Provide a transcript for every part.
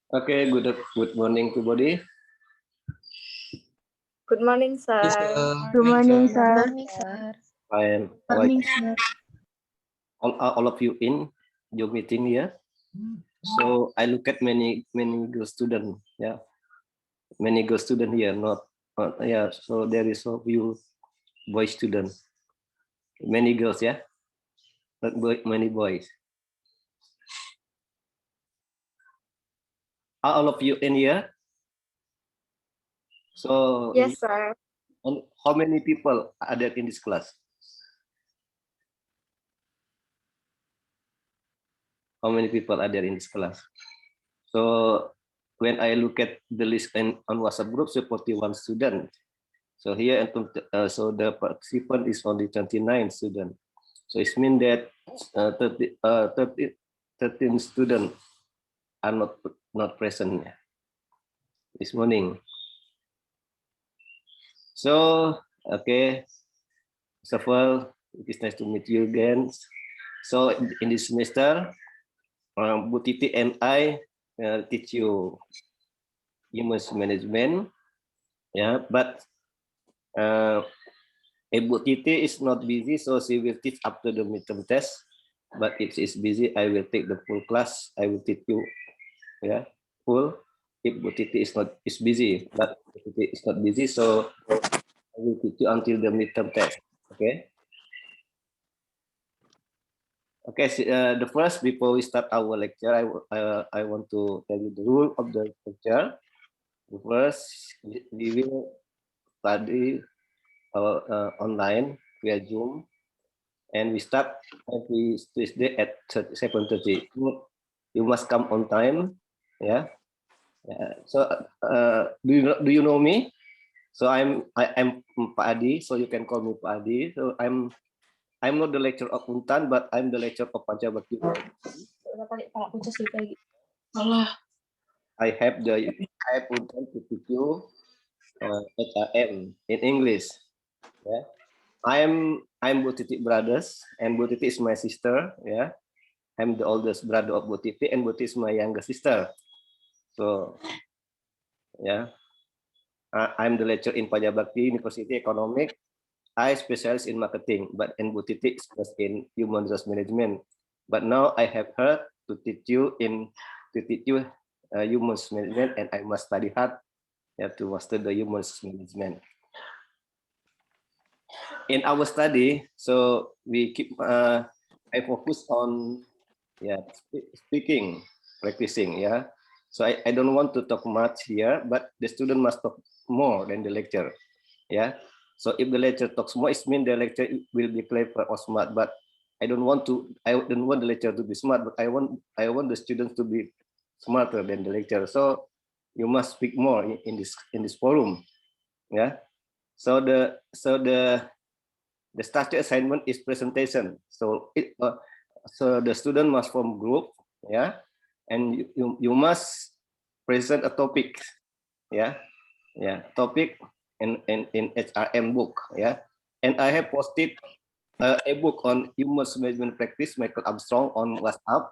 Okay, good morning, everybody. Good morning, Yes, sir. Good morning, sir. sir. I like all of you in your meeting here. So I look at many girl student, yeah, many girl student here. Not yeah. So there is a few boy student, many girls, yeah, not many boys. Are all of you in here? So Yes, sir. how many people are there in this class? How many people are there in this class? So when I look at the list on WhatsApp group, so 41 student. So here, so the participant is only 29 student. So it means that 13 students are not present this morning. So, okay, first of all, it is nice to meet you again. So in this semester, Bu Titi and I teach you human management. Yeah, but Bu Titi is not busy, so she will teach after the midterm test. But if she's busy, I will take the full class. I will teach you, yeah, full. If Bu Titi is busy, but Bu Titi is not busy, so I will teach you until the midterm test. Okay. Okay. So, the first, before we start our lecture, I want to tell you the rule of the lecture. First, we will study online via Zoom, and we start every Tuesday at 7:30. You must come on time. Yeah. So do you know me? So I'm Pak Adi. So you can call me Pak Adi. So I'm not the lecturer of Untan, but I'm the lecturer of Pancabakti. I have Untan to teach you HRM in English. Yeah. I'm Bu Titi brothers, and Bu Titi is my sister. Yeah. I'm the oldest brother of Bu Titi, and Bu Titi is my younger sister. So, yeah, I'm the lecturer in Pancabakti University Economic. I specialize in marketing, but in Bu Titi is in human resource management. But now I have her to teach you human management, and I must study hard to master the human management. In our study, so we keep I focus on speaking, practicing. Yeah, so I don't want to talk much here, but the student must talk more than the lecture. Yeah, so if the lecture talks more, it means the lecture will be clever or smart. But I don't want the lecture to be smart, but I want the students to be smarter than the lecturer. So you must speak more in this forum. Yeah. So the structure assignment is presentation. So so the student must form group. Yeah. And you must present a topic. Yeah. Yeah. Topic in HRM book. Yeah. And I have posted a book on human management practice, Michael Armstrong, on WhatsApp.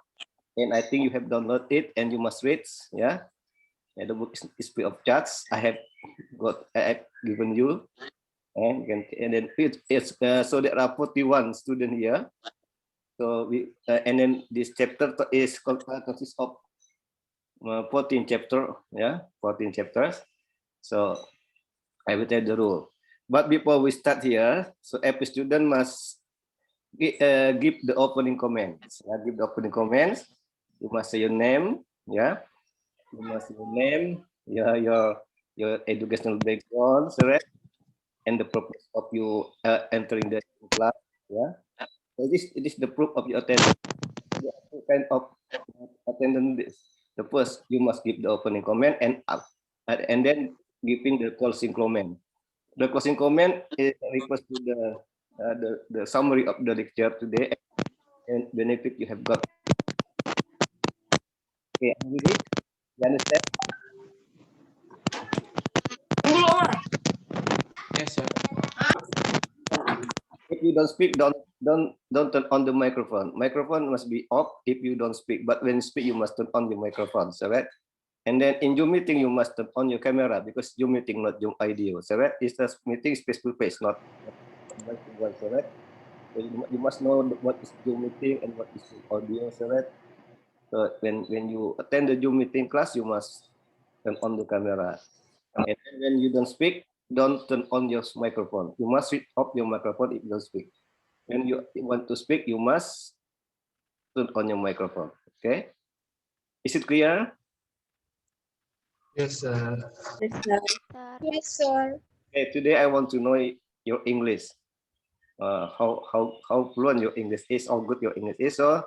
And I think you have downloaded it and you must read. Yeah. The book is free of charge. I have given you, and then it's so there are 41 students here. So and then this chapter is consists of 14 chapter, yeah, 14 chapters. So I will tell the rule. But before we start here, so every student must give the opening comments. Give the opening comments. You must say your name, yeah. You must say your name, your educational background, correct, and the purpose of you entering the class, yeah. So it is the proof of your attendance. The kind of attendance. The first, you must give the opening comment and then giving the closing comment. The closing comment refers to the summary of the lecture today and benefit you have got. Okay, you understand? Yes, sir. If you don't speak, don't turn on the microphone. Microphone must be off if you don't speak. But when you speak, you must turn on the microphone. So right? And then in Zoom meeting, you must turn on your camera because Zoom meeting not Zoom audio. So right, it's a meeting face to face, not one to one. So right, so you must know what is Zoom meeting and what is audio. So right, so when you attend the Zoom meeting class, you must turn on the camera. And then when you don't speak, don't turn on your microphone. You must switch off your microphone if you don't speak. When you want to speak, you must turn on your microphone. Okay, is it clear? Yes, sir. Yes, sir. Yes, sir. Okay, today I want to know your English. How fluent your English is, how good your English is. So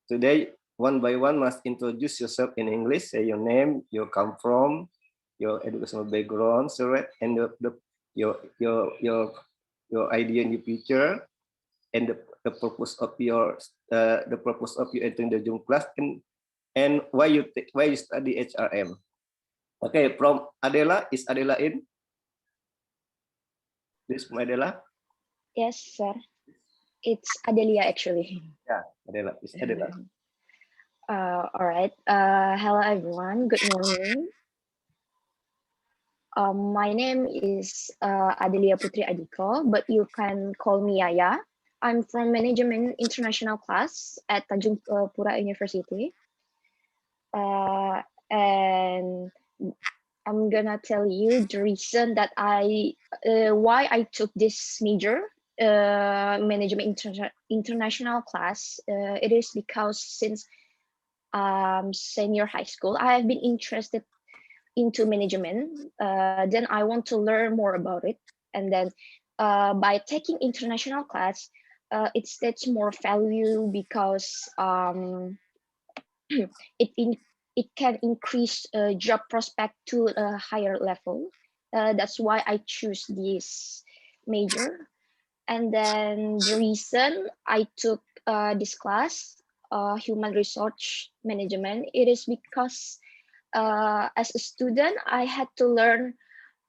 today, one by one, must introduce yourself in English. Say your name, you come from, your educational background, so right, and your idea in your future, and the purpose of your entering the Zoom class, and why you study HRM. Okay, from Adela, is Adela in? This from Adela? Yes, sir. It's Adelia actually. Yeah, Adela, is Adela. All right. Hello everyone. Good morning. My name is Adelia Putri Adiko, but you can call me Yaya. I'm from Management International class at Tanjung Pura University. And I'm gonna tell you the reason that why I took this major, Management International class. It is because since senior high school, I have been interested into management. Then I want to learn more about it, and then by taking international class, it states more value because it it can increase job prospect to a higher level. That's why I choose this major. And then the reason I took this class, human resource management, it is because as a student, I had to learn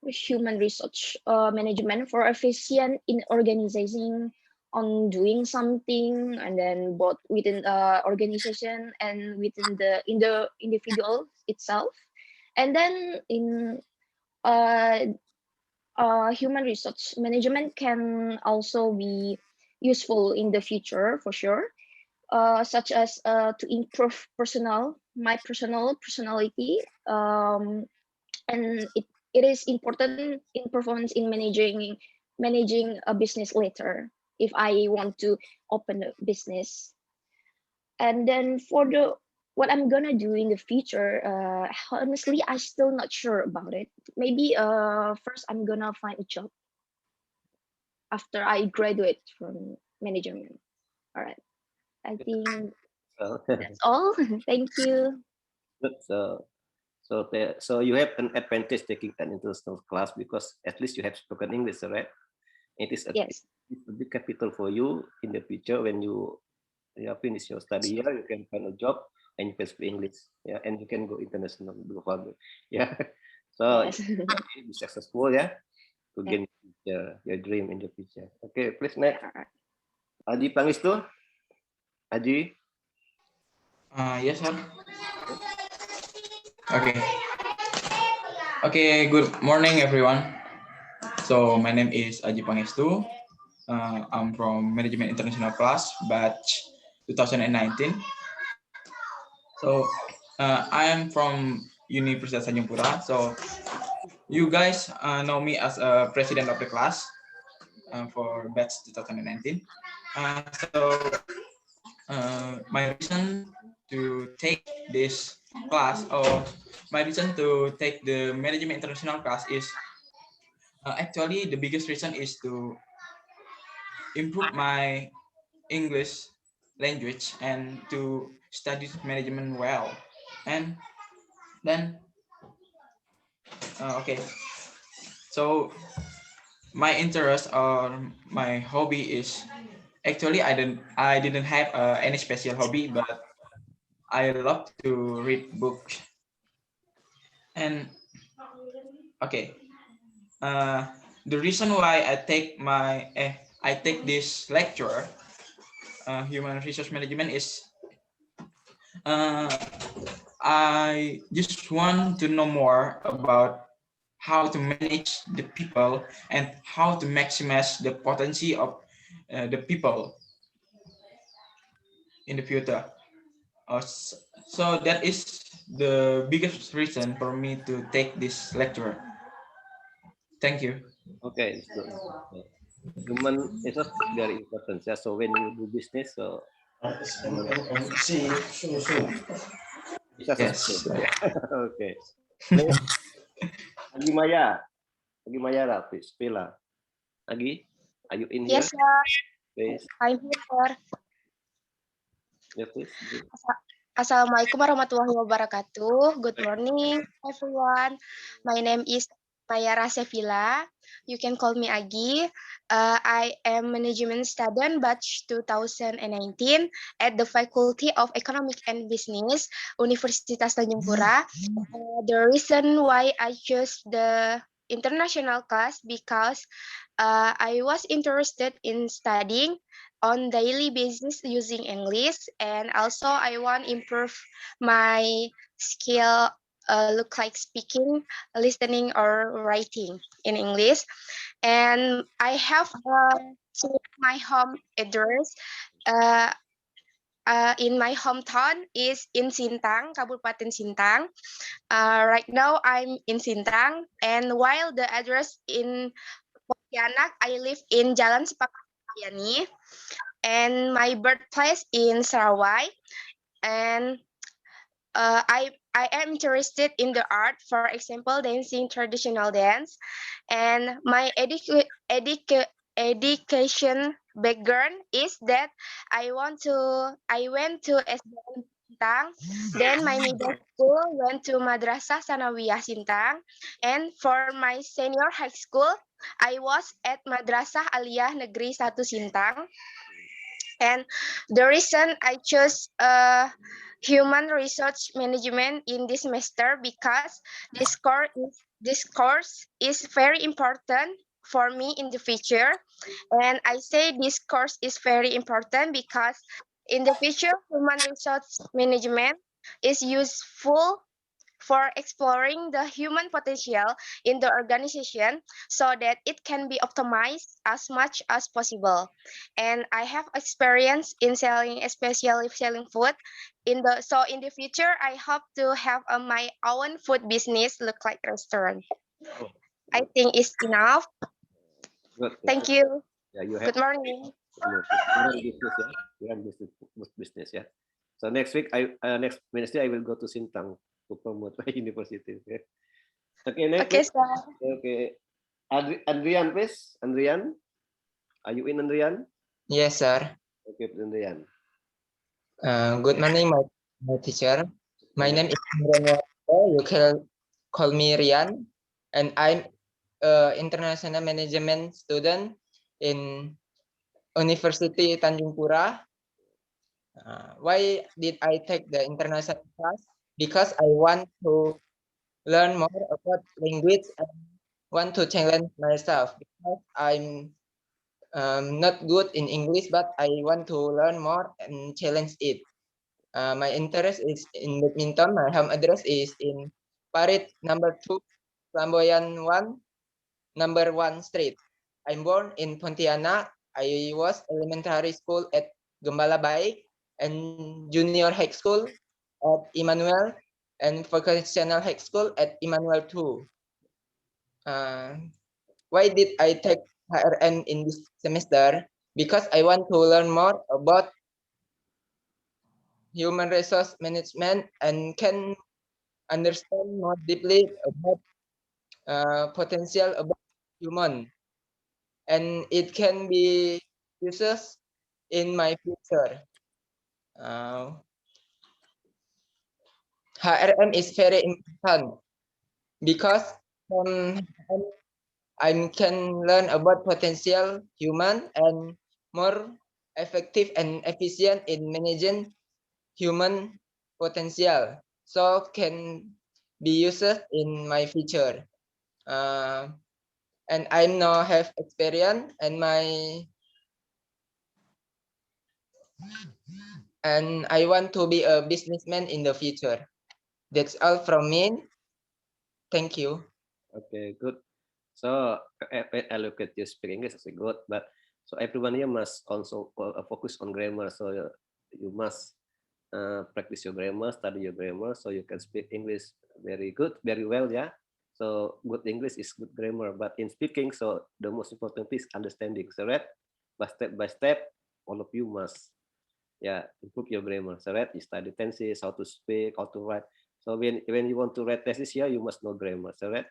human resource management for efficient in organizing on doing something, and then both within the organization and within the individual itself. And then in uh, human resource management can also be useful in the future for sure, such as to improve my personality, and it is important in performance in managing a business later if I want to open a business. And then for the what I'm gonna do in the future, honestly, I still not sure about it. Maybe first I'm gonna find a job after I graduate from management. All right, I think So, that's all. Thank you. so you have an advantage taking an international class because at least you have spoken English, right? It is Yes. it's a big capital for you in the future when you finish your study here, you can find a job and you can speak English, yeah, and you can go international global, yeah. So Yes. be successful, yeah, to gain your dream in the future. Okay, please next. Aji Pangestu. Aji. Yes, sir. Okay. Okay. Good morning, everyone. So my name is Aji Pangestu. I'm from Management International class, batch 2019. So I am from Universitas Tanjung Pura. So you guys know me as a president of the class for batch 2019. My reason to take this class, or my reason to take the Management International class is actually the biggest reason is to improve my English language and to study management well. And then, okay, so my interest or my hobby is actually I didn't have any special hobby, but I love to read books. And okay, the reason why I take this lecture, human resource management, is uh, I just want to know more about how to manage the people and how to maximize the potential of the people in the future. So that is the biggest reason for me to take this lecture. Thank you. Okay, so human resource is very important. Yeah. So when you do business, so human bisa sustain. Yes. Okay. Next, Agi Maya. Agi Mayara, please. Pila. Agi, are you in here? Yes, sir. Please. I'm here, sir. Yeah, please. Assalamualaikum warahmatullahi wabarakatuh. Good morning, everyone. My name is Mayara Sevilla. You can call me Agi. I am management student batch 2019 at the Faculty of Economic and Business, Universitas Tanjung Pura. The reason why I chose the international class because I was interested in studying on daily basis using English, and also I want improve my skill, look like speaking, listening, or writing in English. And I have my home address uh, in my hometown is in Sintang, Kabupaten Sintang. Right now I'm in Sintang, and while the address in Pontianak, I live in Jalan Sepakati, and my birthplace in Sarawak. And I am interested in the art, for example, dancing traditional dance. And my education background is that I went to SDN Sintang, then my middle school went to Madrasah Sanawiyah Sintang, and for my senior high school, I was at Madrasah Aliyah Negeri 1 Sintang. And the reason I chose human resource management in this semester because this course is very important for me in the future. And I say this course is very important because in the future, human resource management is useful for exploring the human potential in the organization so that it can be optimized as much as possible. And I have experience in selling, especially selling food. In the future, I hope to have my own food business, look like restaurant. Oh, I think it's enough. good. Thank you. Yeah, you have Good morning. business, yeah. You run business, yeah. So next week, next Wednesday, I will go to Sintang to promote my university. Okay, okay next. Okay, sir. Okay, Andrian, please. Andrian, are you in, Andrian? Yes, sir. Okay, Andrian. Good morning, my teacher. My name is Imran Wahida. You can call me Rian, and I'm international management student in University Tanjung Pura. Why did I take the international class? Because I want to learn more about language and want to challenge myself. Because I'm not good in English, but I want to learn more and challenge it. My interest is in badminton. My home address is in Parit number 2, Flamboyant 1, number 1 Street. I'm born in Pontianak. I was elementary school at Gembala Baik and junior high school at Emmanuel and vocational high school at Emmanuel 2. Why did I take HRM in this semester? Because I want to learn more about human resource management and can understand more deeply about potential about human, and it can be uses in my future. HRM is very important because from HRM, I can learn about potential human and more effective and efficient in managing human potential, so can be used in my future. And I now have experience and I want to be a businessman in the future. That's all from me. Thank you. Okay, good. So I look at you speak English, it's good, but so everyone here must also focus on grammar. So you must practice your grammar, study your grammar, so you can speak English very good, very well, yeah. So good English is good grammar, but in speaking, so the most important is understanding. So right, by step, all of you must, yeah, improve your grammar. So right, you study tenses, how to speak, how to write. So when you want to write thesis here, you must know grammar. So right,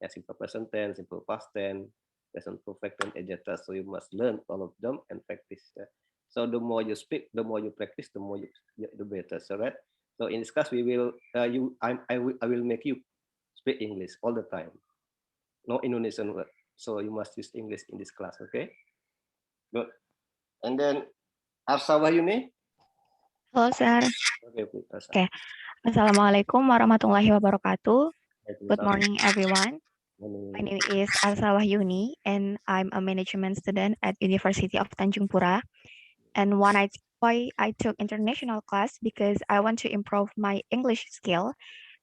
yeah, simple present tense, simple past tense, present perfect tense, etc. So you must learn all of them and practice. Yeah. So the more you speak, the more you practice, the more the better. So right. So in this class, we will I will make you speak English all the time, no Indonesian word. So you must use English in this class. Okay. Good. And then Arsa Wahyuni. Halo, Sir. Okay, please, Arsa. Oke. Assalamualaikum warahmatullahi wabarakatuh. Good Waalaikumsalam. morning, everyone. My Morning. name is Arsa Wahyuni, and I'm a management student at University of Tanjung Pura. And why I took international class because I want to improve my English skill,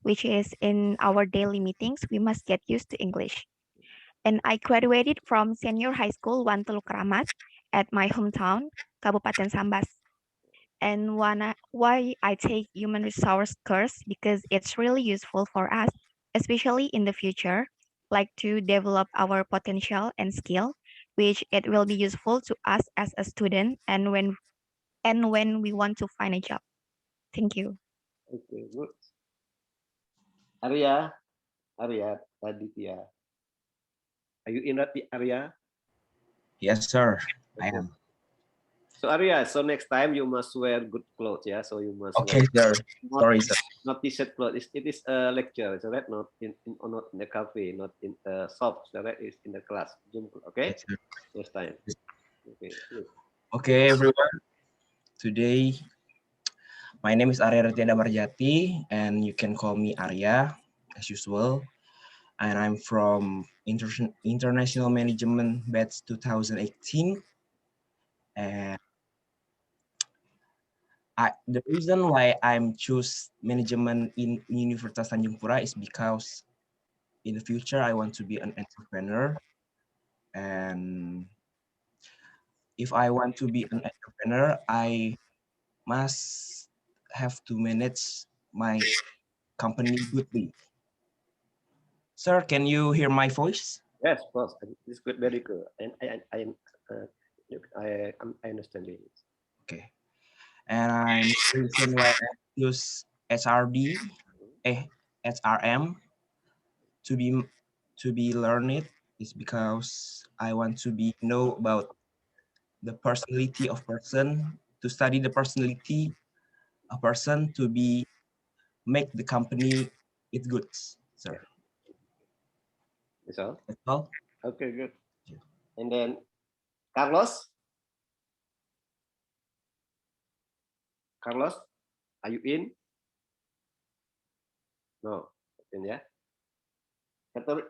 which is in our daily meetings, we must get used to English. And I graduated from Senior High School Wan Teluk Kramat at my hometown, Kabupaten Sambas. And why I take human resource course because it's really useful for us, especially in the future, like to develop our potential and skill, which it will be useful to us as a student and when we want to find a job. Thank you. Okay, good. Arya, Aditya. Are you in Arya? Yes, sir. I Okay. am. So Arya, so next time you must wear good clothes, yeah. So you must Okay, wear sir. Sorry, sir. not t-shirt clothes. It is a lecture, so that not not in the cafe, not in a shop. So that is in the class. Zoom, okay. Yes, sir. Next time. Okay. Okay, everyone. Today, my name is Arya Retianda Marjati, and you can call me Arya, as usual. And I'm from International Management Batch 2018. And the reason why I'm choose management in Universitas Tanjung Pura is because in the future I want to be an entrepreneur, and if I want to be an entrepreneur, I must have to manage my company goodly. Sir, can you hear my voice? Yes, of course. It's good, very good. And I understand it. Okay. And I'm reason why I use HRM to be learned is because I want to be know about the personality of person, to study the personality a person to be make the company it good, sir. That's all. That's all. Okay, good. Yeah. And then Carlos. Carlos, are you in? No, in ya.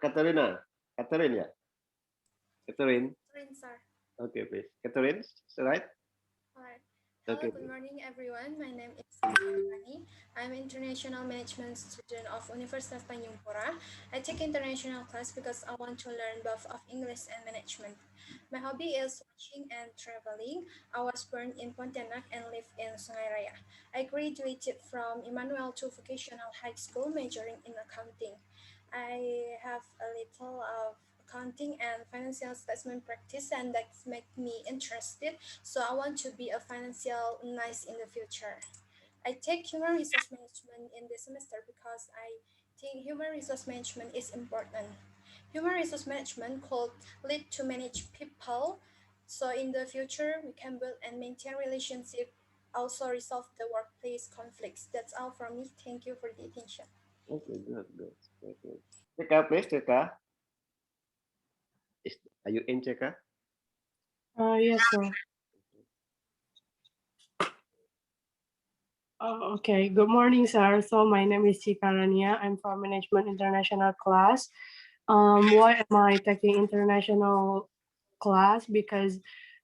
Katerina, Catherine ya. Catherine. Sir. Okay, please. Catherine, is that right? Alright. Hello, Okay. good morning, everyone. My name is Rani. I'm an international management student of Universitas Tanjung Pura. I take international class because I want to learn both of English and management. My hobby is watching and traveling. I was born in Pontianak and live in Sungai Raya. I graduated from Emmanuel II Vocational High School, majoring in accounting. I have a little of accounting and financial statement practice, and that's make me interested. So I want to be a financial nice in the future. I take human resource management in this semester because I think human resource management is important. Human resource management could lead to manage people. So in the future, we can build and maintain relationship, also resolve the workplace conflicts. That's all from me. Thank you for the attention. Okay, good, good. Okay. Ceka, please, Ceka. Are you in, Ceka? Yes, sir. Okay, good morning, sir. So my name is Chika Rania. I'm from Management International class. Why am I taking international class? Because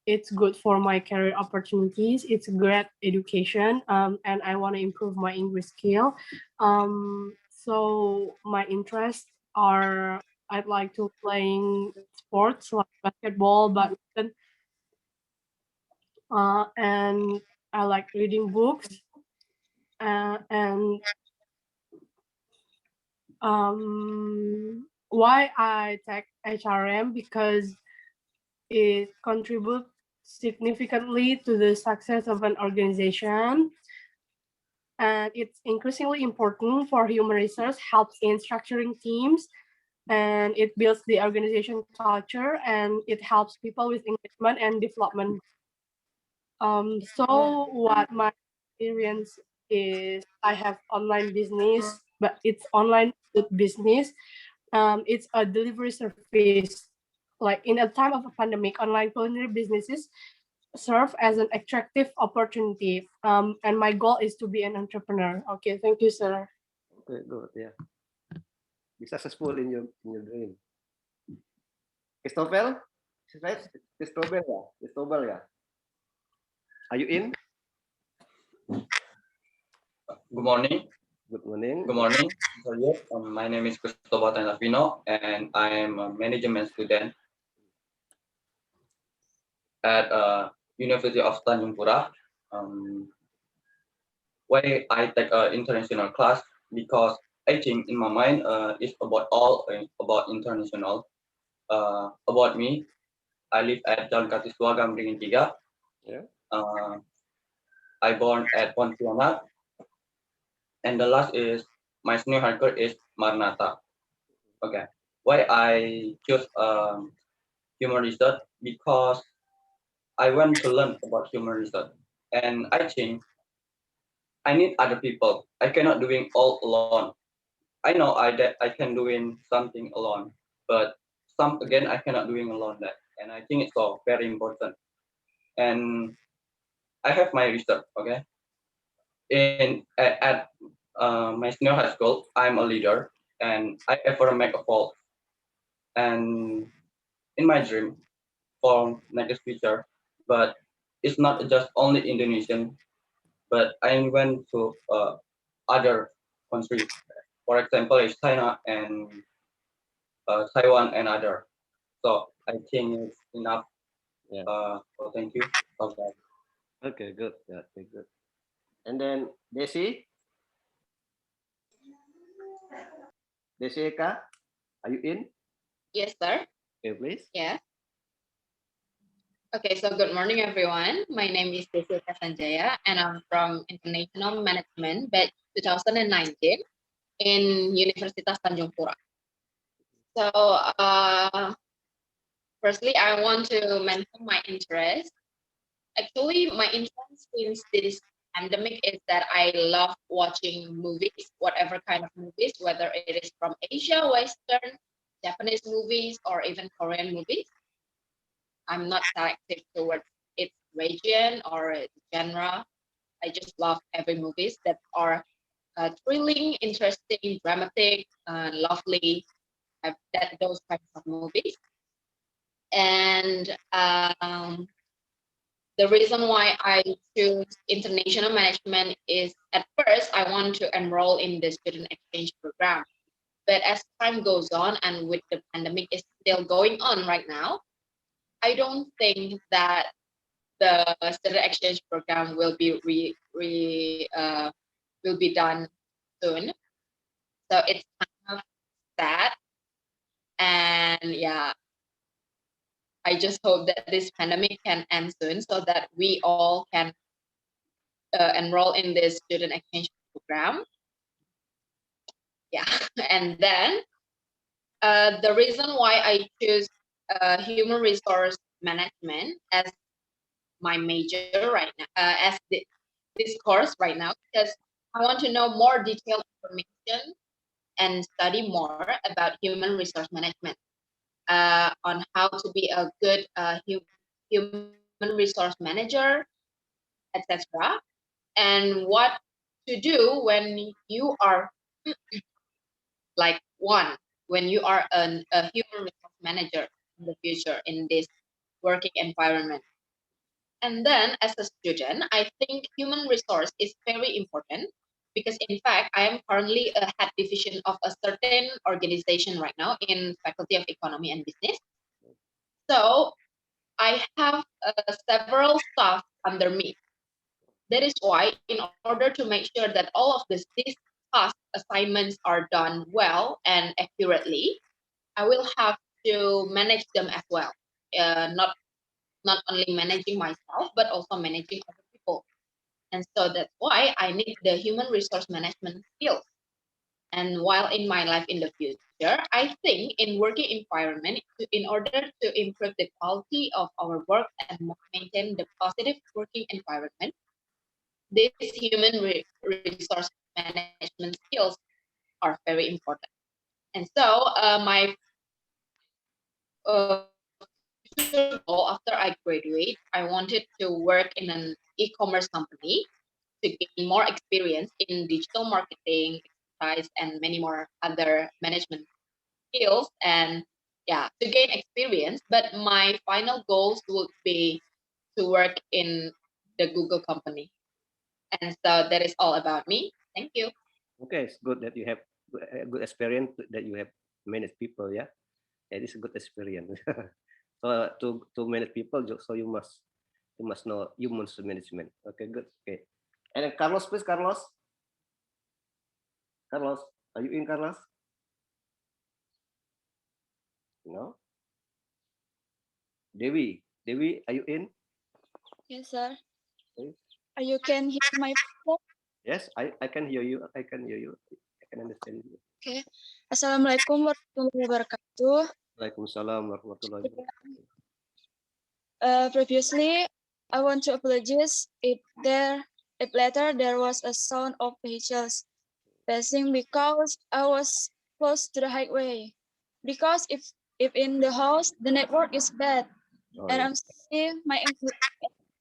it's good for my career opportunities. It's great education, and I want to improve my English skill. So my interests are I'd like to playing sports like basketball, badminton, and I like reading books. And why I take HRM, because it contributes significantly to the success of an organization, and it's increasingly important for human resource, helps in structuring teams, and it builds the organization culture, and it helps people with engagement and development. So what my experience is, I have online business, but it's online food business. It's a delivery service. Like in a time of a pandemic, online culinary businesses serve as an attractive opportunity. And my goal is to be an entrepreneur. Okay, thank you, sir. Okay, good. Yeah. Be successful in your dream. Christopher, right? Christopher, yeah. Christopher, yeah. Are you in? Good morning. Good morning. Good morning. My name is Cristobal Tanavino, and I am a management student at University of Tanjung Pura. Why I take an international class? Because I think in my mind it's about all about international. About me, I live at Jalan Katiswa Gambringan 3. Yeah. I born at Pontianak, and the last is my senior hardcore is Maranatha. Okay. Why I choose human research? Because I want to learn about human research, and I think I need other people. I cannot doing all alone. I know that I can doing something alone, but some again I cannot doing alone that, and I think it's all very important. And I have my research. Okay, at my senior high school, I'm a leader, and I ever make a fault. And in my dream for next future, but it's not just only Indonesian, but I went to other countries. For example, it's China and Taiwan and other. So I think it's enough. Yeah. So thank you. Okay. Okay, good. Yeah, okay, good. And then Desi, Eka, are you in? Yes, sir. Okay, please. Yeah. Okay, so good morning, everyone. My name is Desi Sanjaya, and I'm from International Management, batch 2019 in Universitas Tanjung Pura. So, firstly, I want to mention my interest. Actually, my interest since this pandemic is that I love watching movies, whatever kind of movies, whether it is from Asia, Western, Japanese movies, or even Korean movies. I'm not selective towards its region or its genre. I just love every movies that are thrilling, interesting, dramatic, lovely. Those kinds of movies. And the reason why I choose international management is at first I want to enroll in the student exchange program. But as time goes on and with the pandemic is still going on right now, I don't think that the student exchange program will be will be done soon. So it's kind of sad. And yeah, I just hope that this pandemic can end soon so that we all can enroll in this student exchange program. Yeah, and then the reason why I choose human resource management as my major right now, as this course right now, because I want to know more detailed information and study more about human resource management, on how to be a good human resource manager, etc. And what to do when you are like when you are a human resource manager in the future in this working environment. And then as a student, I think human resource is very important because in fact, I am currently a head division of a certain organization right now in Faculty of Economy and Business. So I have several staff under me. That is why in order to make sure that all of these task assignments are done well and accurately, I will have to manage them as well. Not only managing myself, but also managing other people. And so that's why I need the human resource management skills. And while in my life in the future, I think in working environment, in order to improve the quality of our work and maintain the positive working environment, these human resource management skills are very important. And so my future goal after I graduate, I wanted to work in an e-commerce company to gain more experience in digital marketing, expertise, and many more other management skills. And yeah, to gain experience. But my final goals would be to work in the Google company. And so that is all about me. Thank you. Okay, it's good that you have a good experience that you have managed people. Yeah, it is a good experience. So to manage people, so you must know human management. Okay, good. Okay, and then Carlos, please, Carlos. Carlos, are you in, Carlos? No. Dewi, are you in? Yes, sir. Okay. You can hear my voice? Yes, I can hear you. I can hear you. I can understand you. Okay. Assalamualaikum warahmatullahi wabarakatuh. Waalaikumsalam warahmatullahi wabarakatuh. Previously, I want to apologize if later there was a sound of vehicles passing because I was close to the highway. Because if in the house the network is bad and I'm seeing my English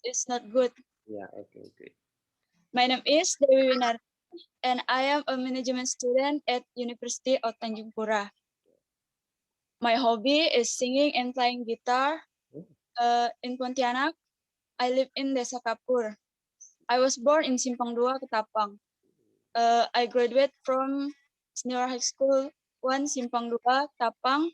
is not good. Yeah, okay. My name is Dewi Winarti and I am a management student at University of Tanjung Pura. My hobby is singing and playing guitar. In Pontianak, I live in Desa Kapur. I was born in Simpang 2, Ketapang. I graduated from Senior High School 1, Simpang 2, Ketapang.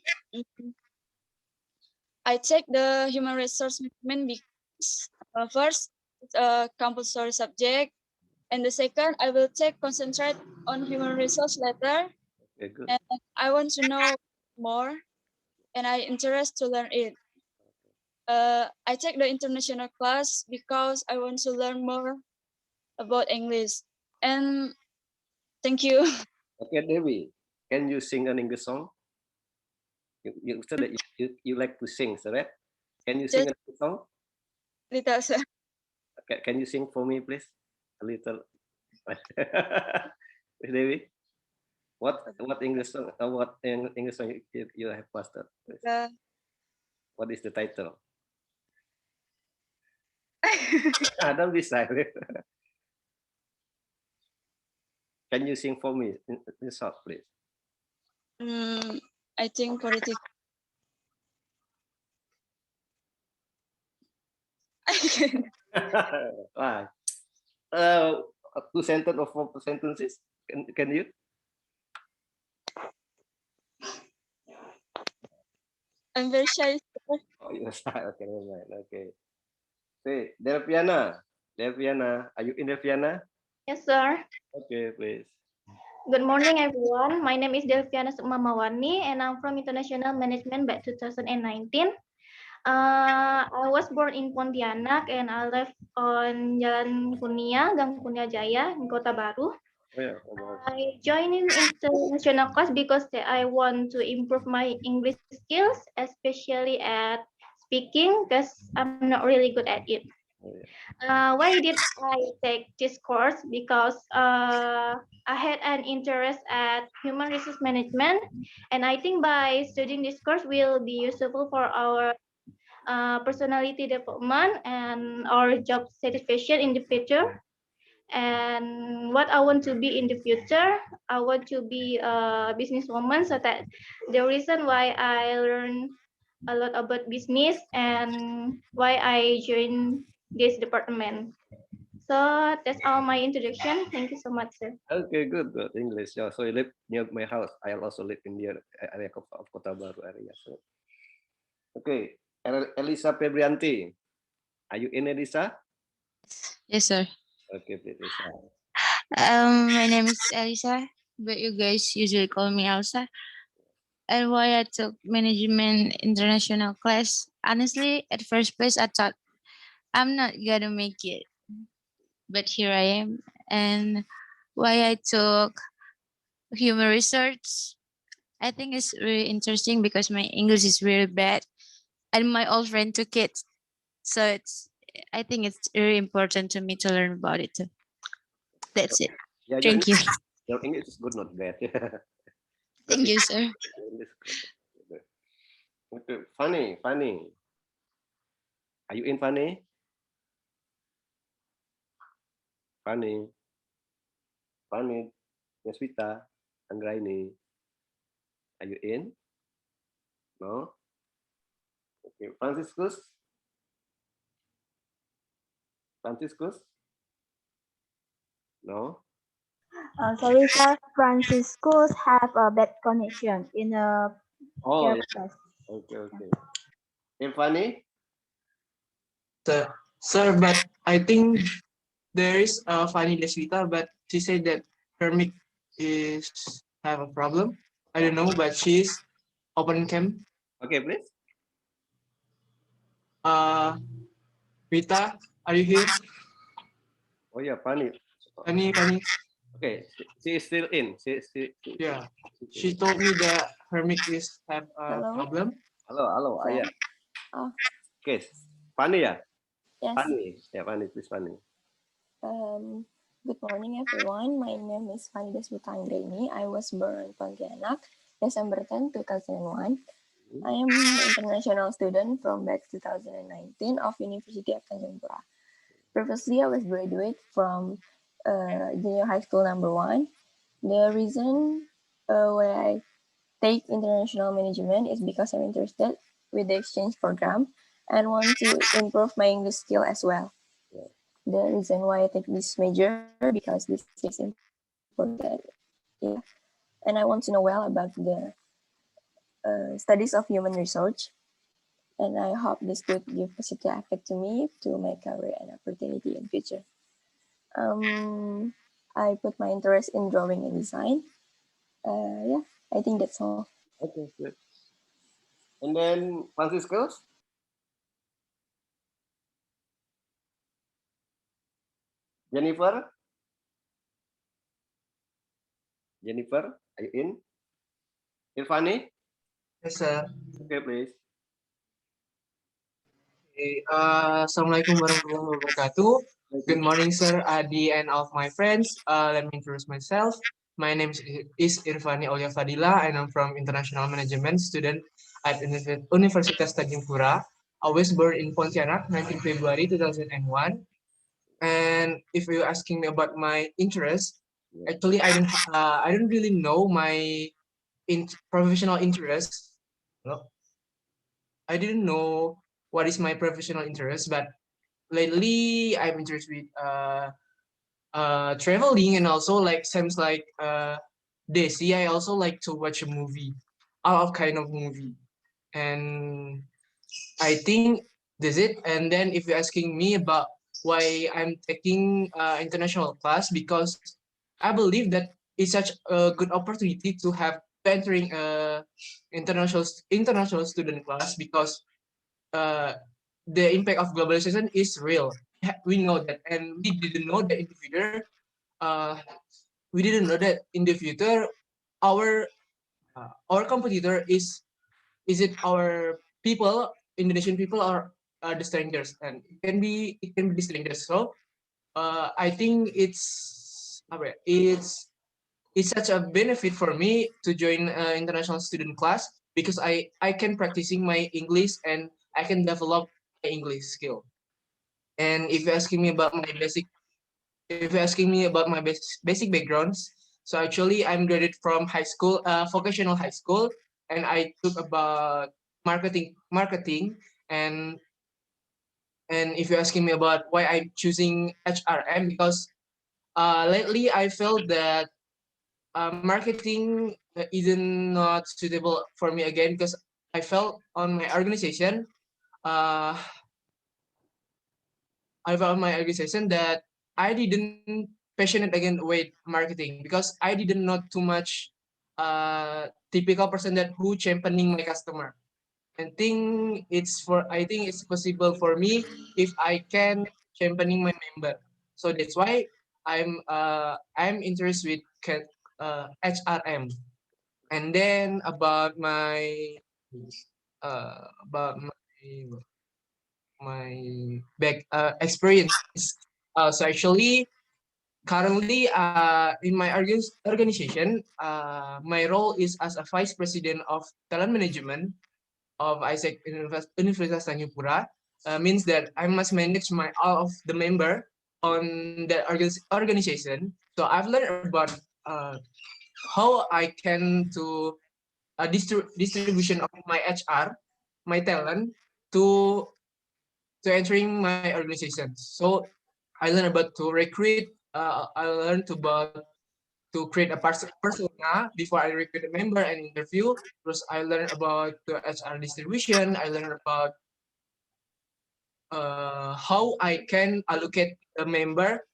I take the human resource management because first, it's a compulsory subject. And the second, I will concentrate on human resource later. Okay, good. And I want to know more and I interest to learn it. I take the international class because I want to learn more about English. And thank you. Okay, Dewi, can you sing an English song? You said that you like to sing, right? Can you sing a song? Little, sir. Okay, can you sing for me, please? A little. Dewi, what English song? What English song you have mastered? What is the title? Don't be silent. Can you sing for me in short, please? I think politics. Two sentences or 4 sentences. Can you? I'm very shy. Oh, you're shy. Okay, never mind. Okay. Say, Delviana, are you in, Delviana? Yes, sir. Okay, please. Good morning, everyone. My name is Delviana Sukmamawani, and I'm from International Management by 2019. I was born in Pontianak, and I live on Jalan Kunia, Gang Kunia Jaya, in Kota Baru. I joined in international class because I want to improve my English skills, especially at speaking, because I'm not really good at it. Why did I take this course? Because I had an interest at human resource management, and I think by studying this course will be useful for our personality development and our job satisfaction in the future. And what I want to be in the future, I want to be a businesswoman. So that the reason why I learn a lot about business and why I joined this department. So that's all my introduction. Thank you so much, sir. Okay, good, good English. Yeah, so you live near my house. I also live in the area of Kota Baru area. So, okay, Elisa Febrianti, are you in, Elisa? Yes, sir. Okay, please, Elisa. My name is Elisa, but you guys usually call me Elsa. And why I took management international class? Honestly, at first place, I thought I'm not gonna make it, but here I am. And why I took human research? I think it's really interesting because my English is really bad, and my old friend took it, so I think it's really important to me to learn about it too. That's it. Yeah, Thank you. Your English is good, not bad. Thank you, sir. Okay, Fanny. Are you in, Fanny? Fanny, Deswita, Anggraini. Are you in? No? Okay, Franciscus? No? Sorry, sir. Franciscus have a bad connection in a Oh, yeah. class. Okay. And Fanny? Sir, but I think there is a Fanny Deswita, but she said that her mic is have a problem. I don't know, but she's open cam. Okay, please. Rita, are you here? Oh yeah, Fanny. Fanny. Okay, she is still in. Yeah, she told me that her mic is have a Hello? problem. Hello. Sir? Yeah. Oh, Okay, Fanny ya? yes. Fanny. Yeah, Fanny, please, Fanny. Good morning, everyone. My name is Fanny Deswita Anggraini. I was born in Pontianak, December 10, 2001. I am an international student from batch 2019 of University of Tanjung Pura. Previously, I was graduate from junior high school number 1. The reason why I take international management is because I'm interested with the exchange program and want to improve my English skill as well. The reason why I take this major because this is important, yeah, and I want to know well about the studies of human research, and I hope this could give positive effect to me to my career and opportunity in future. I put my interest in drawing and design. Yeah, I think that's all. Okay, good. And then Franciscus? Jennifer, are you in? Irfani? Yes, sir. Okay, please. Assalamualaikum warahmatullahi wabarakatuh. Good morning, sir, Adi, and all of my friends. Let me introduce myself. My name is Irfani Aulia Fadila, and I'm from International Management student at Universitas Tanjung Pura. I was born in Pontianak, 19 February 2001. And if you're asking me about my interest, actually, I don't really know my professional interest. No, I didn't know what is my professional interest, but lately I'm interested with traveling, and also like seems like Desi. I also like to watch a movie, all kind of movie, and I think that's it. And then if you're asking me about why I'm taking international class, because I believe that it's such a good opportunity to have entering international student class, because the impact of globalization is real. We know that, and we didn't know that in the future. We didn't know that in the future, our competitor is it our people, Indonesian people, or the strangers, and it can be the strangers. So I think it's such a benefit for me to join international student class, because I can practicing my English, and I can develop my English skill. And if you're asking me about my basic backgrounds, so actually I'm graduated from high school, vocational high school, and I took about marketing, and And if you're asking me about why I'm choosing HRM, because lately I felt that marketing isn't not suitable for me again, because I felt on my organization, uh, that I didn't passionate again with marketing, because I didn't know too much typical person that who championing my customer. And I think it's possible for me if I can championing my member. So that's why I'm interested with HRM. And then about my back experience. So actually, currently in my organization, my role is as a vice president of talent management of Isaac Universitas Tanjung Pura. Means that I must manage all of the member on the organization. So I've learned about how I can to distribution of my HR, my talent to entering my organization. So I learned about to recruit. I learned about to create a persona before I recruit a member and interview. Terus I learned about the HR distribution. I learned about how I can allocate the member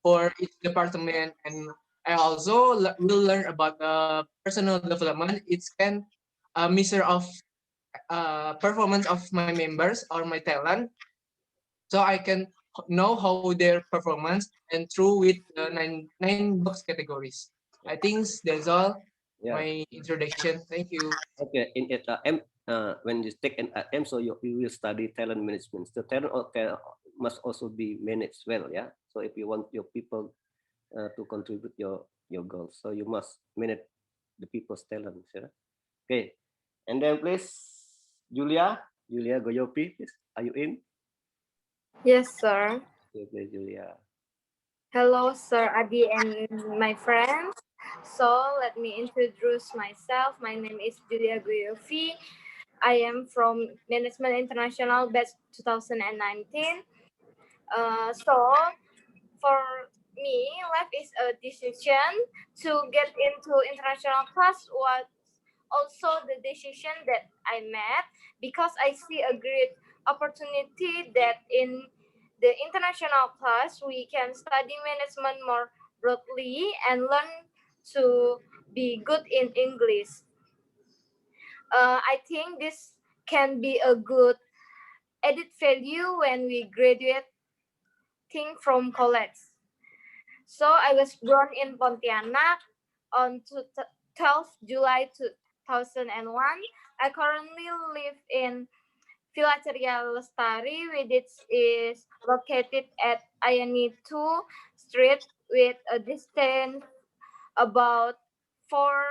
for each department, and I also will learn about personal development. It can measure of performance of my members or my talent, so I can know how their performance and through with the nine box categories. I think that's all. Yeah. My introduction. Thank you. Okay, in HRM, when you take an RM, so you will study talent management. The talent must also be managed well, yeah. So if you want your people to contribute your goals, so you must manage the people's talents, yeah. Okay, and then please, Julia Goyopi, please, are you in? Yes, sir. Okay, Julia. Hello, Sir Adi and my friends. So let me introduce myself. My name is Julia Guyofi. I am from Management International batch 2019. So for me, life is a decision to get into international class was also the decision that I made because I see a great opportunity that in the international class we can study management more broadly and learn to be good in English. I think this can be a good added value when we graduate from college. So I was born in Pontianak on 12 July 2001. I currently live in Villa Ceria Lestari, which is located at Ayani 2 Street with a distance about 4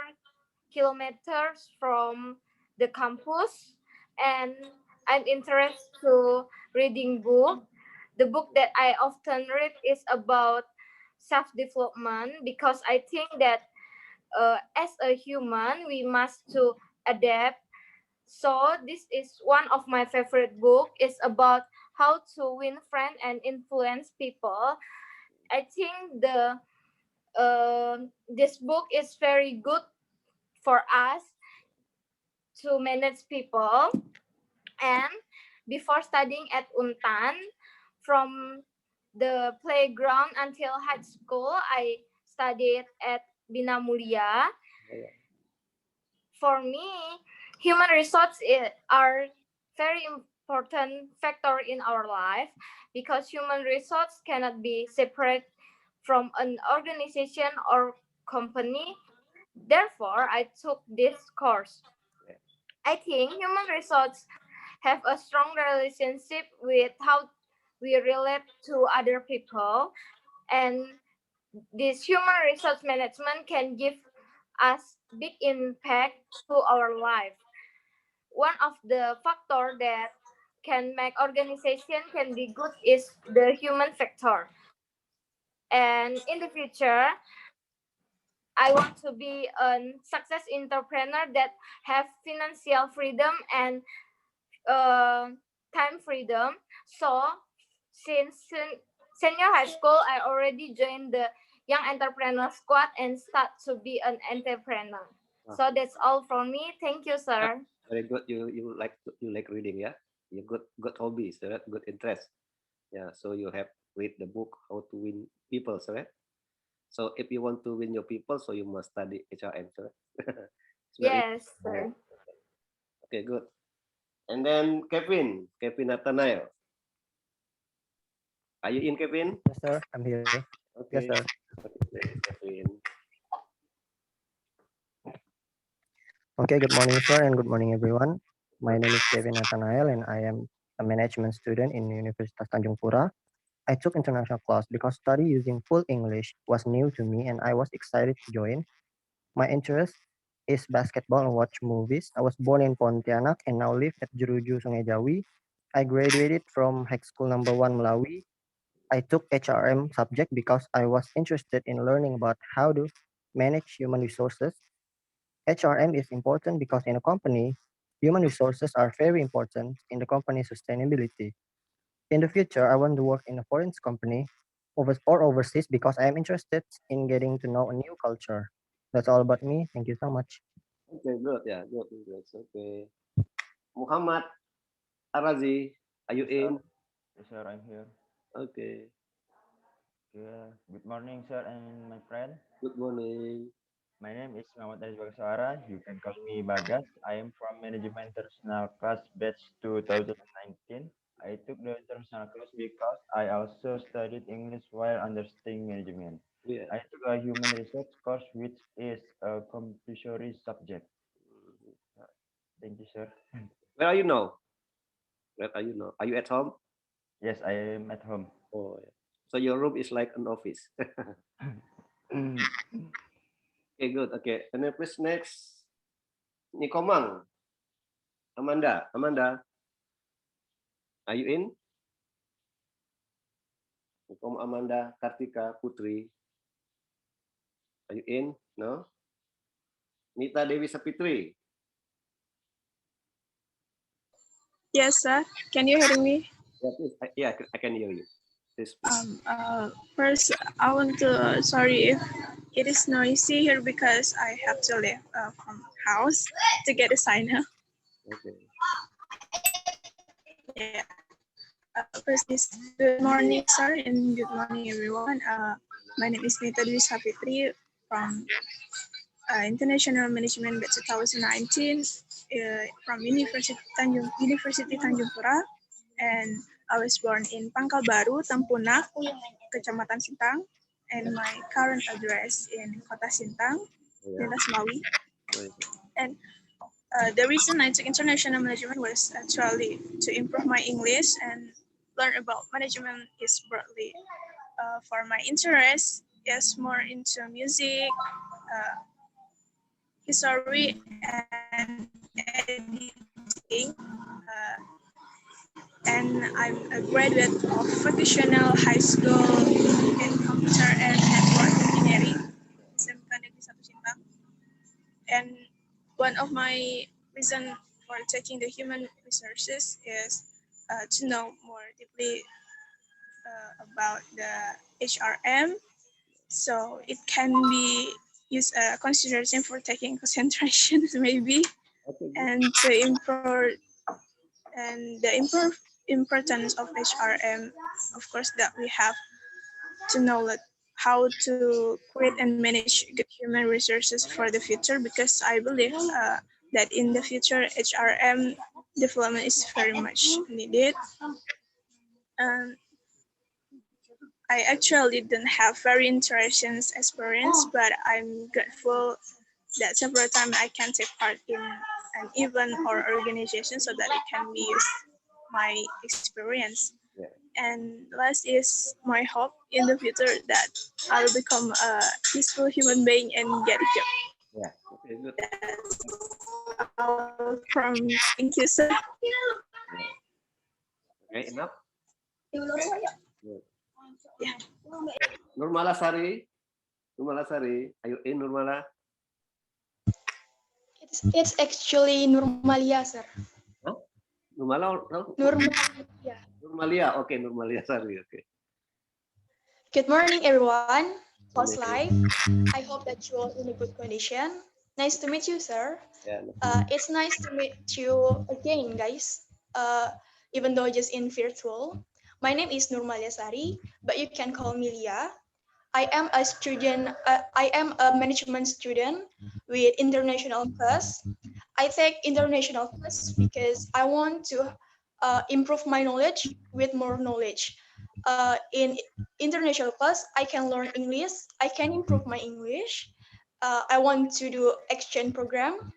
kilometers from the campus. And I'm interested to reading book. The book that I often read is about self-development because I think that as a human we must to adapt. So this is one of my favorite book. It's about how to win friends and influence people. I think this book is very good for us to manage people. And before studying at Untan, from the playground until high school, I studied at Bina Mulia. For me, human resources are very important factor in our life because human resource cannot be separate from an organization or company. Therefore, I took this course. I think human resource have a strong relationship with how we relate to other people, and this human resource management can give us big impact to our life. One of the factor that can make organization can be good is the human factor. And in the future, I want to be a success entrepreneur that have financial freedom and time freedom. So Since senior high school, I already joined the Young Entrepreneur Squad and start to be an entrepreneur. So that's all from me. Thank you, sir. Very good. You like reading, yeah? You good hobbies, right? Good interest. Yeah. So you have read the book How to Win People, right? So if you want to win your people, so you must study HRM, right? Yes, sir. Okay, good. And then Kevin Nathanael. Are you in, Kevin? Yes, sir. I'm here. Okay. Yes, sir. Okay, Kevin. Okay, good morning, sir, and good morning, everyone. My name is Kevin Nathanael, and I am a management student in Universitas Tanjung Pura. I took international class because study using full English was new to me, and I was excited to join. My interest is basketball and watch movies. I was born in Pontianak and now live at Jeruju, Sungai Jawi. I graduated from High School Number 1 Malawi. I took HRM subject because I was interested in learning about how to manage human resources. HRM is important because in a company, human resources are very important in the company's sustainability. In the future, I want to work in a foreign company or overseas because I am interested in getting to know a new culture. That's all about me. Thank you so much. Okay, good. Yeah, good English. Okay. Muhammad Arazi, are you in? Yes, sir, I'm here. Okay. Yeah. Good morning, sir, and my friend. Good morning. My name is Muhammad Aziz Bagaswara. You can call me Bagas. I am from Management International Class Batch 2019. I took the international class because I also studied English while understanding management. Yeah. I took a human resource course, which is a compulsory subject. Thank you, sir. Where are you now? Where are you now? Are you at home? Yes, I am at home. Oh, yeah. So your room is like an office. Okay, good. Okay, and then please next, Nikomang. Amanda, are you in? Nikom Amanda Kartika Putri. Are you in? No? Nita Dewi Sapitri. Yes, sir. Can you hear me? Yeah, please. Yeah, I can hear you. Please, please. First, I want to sorry if it is noisy here because I have to leave from house to get a signer. Okay. Yeah. First is good morning, sir, and good morning, everyone. My name is Nita Dwi Sapitri from International Management Batch 2019 from University Tanjung Pura, and I was born in Pangkal Baru, Tempunak, Kecamatan Sintang, and my current address in Kota Sintang, Lintas Maui. And the reason I took international management was actually to improve my English and learn about management is broadly. For my interest is more into music, history, and editing. And I'm a graduate of vocational high school in computer and network engineering, SMK Negeri 1 Sintang. And one of my reasons for taking the human resources is to know more deeply about the HRM, so it can be used consideration for taking concentration maybe, and to improve and the importance of HRM, of course, that we have to know that how to create and manage good human resources for the future, because I believe that in the future HRM development is very much needed. I actually didn't have very interesting experience, but I'm grateful that several times I can take part in an event or organization so that it can be used my experience. Yeah. And last is my hope in the future that I'll become a peaceful human being and get a job. Yeah. Okay, good. That's all from thank you, sir. Okay, enough. Good. Yeah. Nurmala Sari, are you in, Nurmala? It's actually Nurmalia, sir. Huh? Nurmala or no? Nurmalia. Nurmalia. Okay, Nurmalia. Sorry. Okay. Good morning, everyone. How's Morning. life? I hope that you're in a good condition. Nice to meet you, sir. Yeah. It's nice to meet you again, guys. Even though just in virtual. My name is Nurmalia Sari, but you can call me Lia. I am a student. I am a management student with international class. I take international class because I want to improve my knowledge with more knowledge. In international class, I can learn English. I can improve my English. I want to do exchange program,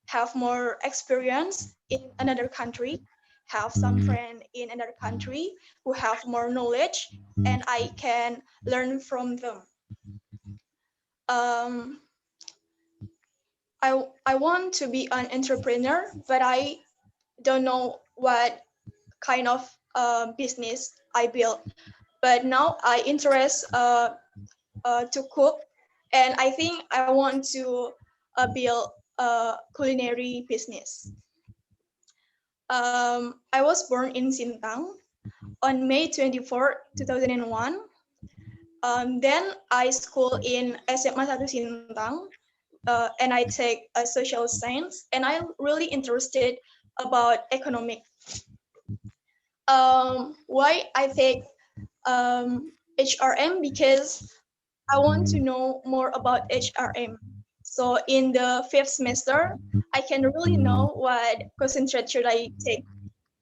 have more experience in another country, have some friend in another country who have more knowledge, and I can learn from them. Um, I want to be an entrepreneur, but I don't know what kind of business I build. But now I interest to cook, and I think I want to build a culinary business. I was born in Sintang on May 24, 2001. Then I school in SMA 1 Sintang, and I take a social science, and I'm really interested about economic. Why I take HRM? Because I want to know more about HRM. So in the 5th semester, I can really know what concentrate should I take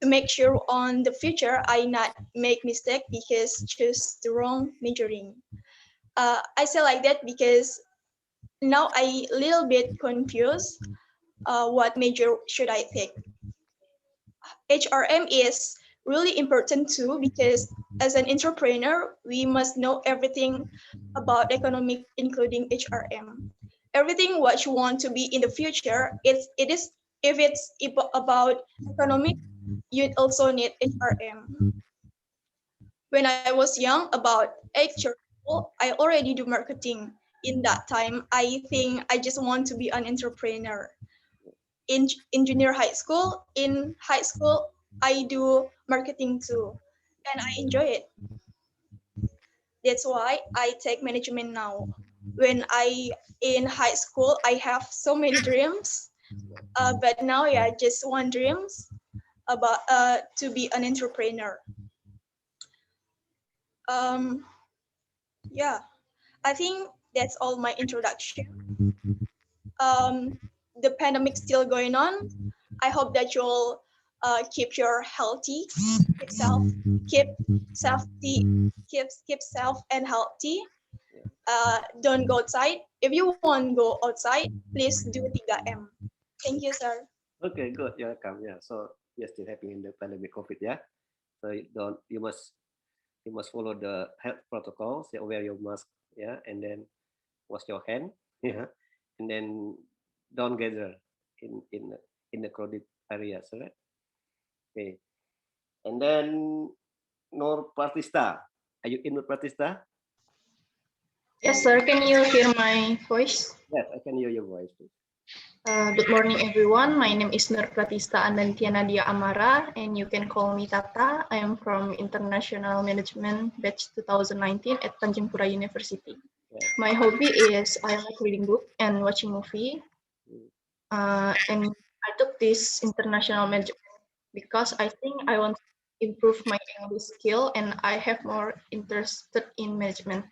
to make sure on the future I not make mistake because choose the wrong majoring. I say like that because now I little bit confused what major should I take. HRM is really important too because as an entrepreneur, we must know everything about economic, including HRM. Everything what you want to be in the future, it is if it's about economic, you also need HRM. When I was young, about 8 years old, I already do marketing. In that time, I think I just want to be an entrepreneur. In junior high school, I do marketing too, and I enjoy it. That's why I take management now. When I in high school, I have so many dreams, but now yeah, just one dreams about to be an entrepreneur. Yeah, I think that's all my introduction. The pandemic still going on. I hope that you'll keep your healthy, keep self, keep safety, keep self and healthy. Don't go outside. If you want to go outside, please do 3M. Thank you, sir. Okay, good. You're welcome. Yeah. So you're still happy in the pandemic COVID, yeah. So you must follow the health protocols. Yeah, wear your mask, yeah, and then wash your hand, yeah, and then don't gather in the crowded areas, right? Okay, and then Nur Pratista, are you in Nur Pratista? Yes, sir. Can you hear my voice? Yes, I can hear your voice. Please. Good morning, everyone. My name is Nur Pratista Andantia Nadia Amara, and you can call me Tata. I am from International Management Batch 2019 at Tanjung Pura University. My hobby is I like reading book and watching movie. And I took this international management because I think I want to improve my English skill and I have more interested in management.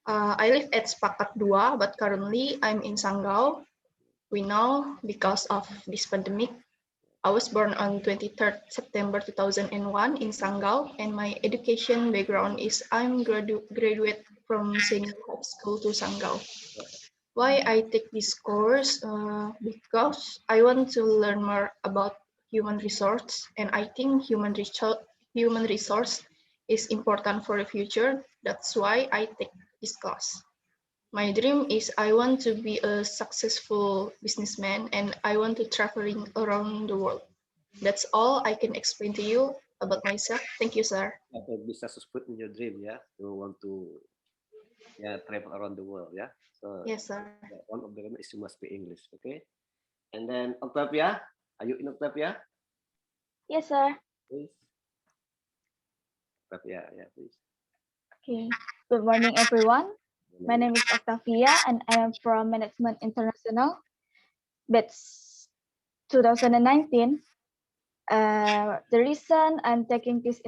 I live at Sepakat 2, but currently I'm in Sanggau. We know because of this pandemic, I was born on 23rd September 2001 in Sanggau, and my education background is I'm graduate from senior high school to Sanggau. Why I take this course? Because I want to learn more about human resource, and I think human resource is important for the future. That's why I take this class. My dream is I want to be a successful businessman and I want to traveling around the world. That's all I can explain to you about myself. Thank you, sir. Be successful in your dream, yeah. You want to travel around the world, yeah. So yes, sir. One of them is you must be English, okay. And then Octavia, are you in Octavia? Yes, sir. Please. Yeah, please. Okay. Good morning, everyone. My name is Octavia, and I am from Management International, batch 2019. The reason I'm taking this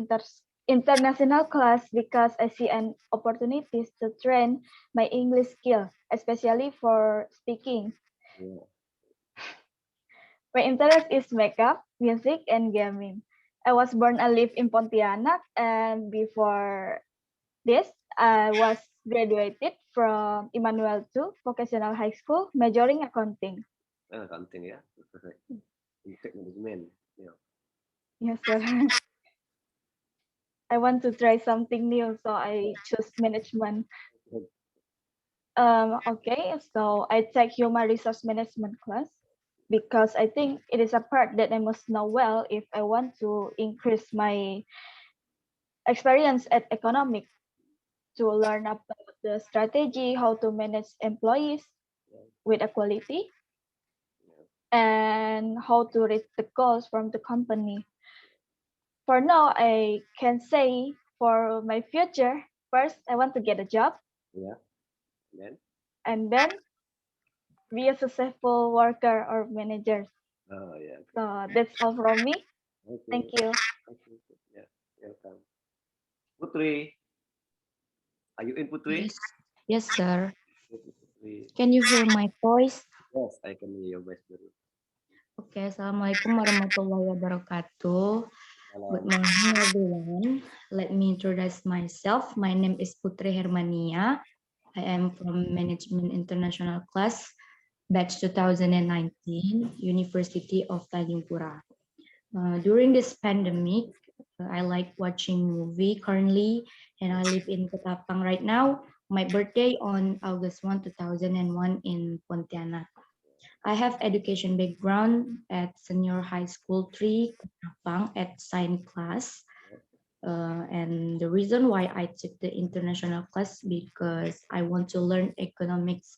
international class because I see an opportunities to train my English skill, especially for speaking. Yeah. My interest is makeup, music, and gaming. I was born and live in Pontianak, and before this, I was graduated from Emmanuel II Vocational High School, majoring accounting. Accounting, yeah. Tech management. Yeah. Yes, sir. I want to try something new, so I choose management. Okay, so I take human resource management class because I think it is a part that I must know well if I want to increase my experience at economic, to learn about the strategy, how to manage employees with equality, and how to reach the goals from the company. For now, I can say for my future, first, I want to get a job. Yeah. Then? And then be a successful worker or manager. Oh, yeah. Okay. So that's all from me. Okay. Thank you. Okay. Yeah, welcome. Putri, are you in, Putri? Yes, yes, sir. Putri. Can you hear my voice? Yes, I can hear your voice. Oke, Assalamualaikum warahmatullahi wabarakatuh. Good morning, everyone. Let me introduce myself. My name is Putri Hermania. I am from Management International Class, batch 2019, University of Tanjung Pura. During this pandemic, I like watching movie currently, and I live in Ketapang right now. My birthday on August 1, 2001 in Pontianak. I have education background at senior high school 3 Ketapang at science class. And the reason why I took the international class because I want to learn economics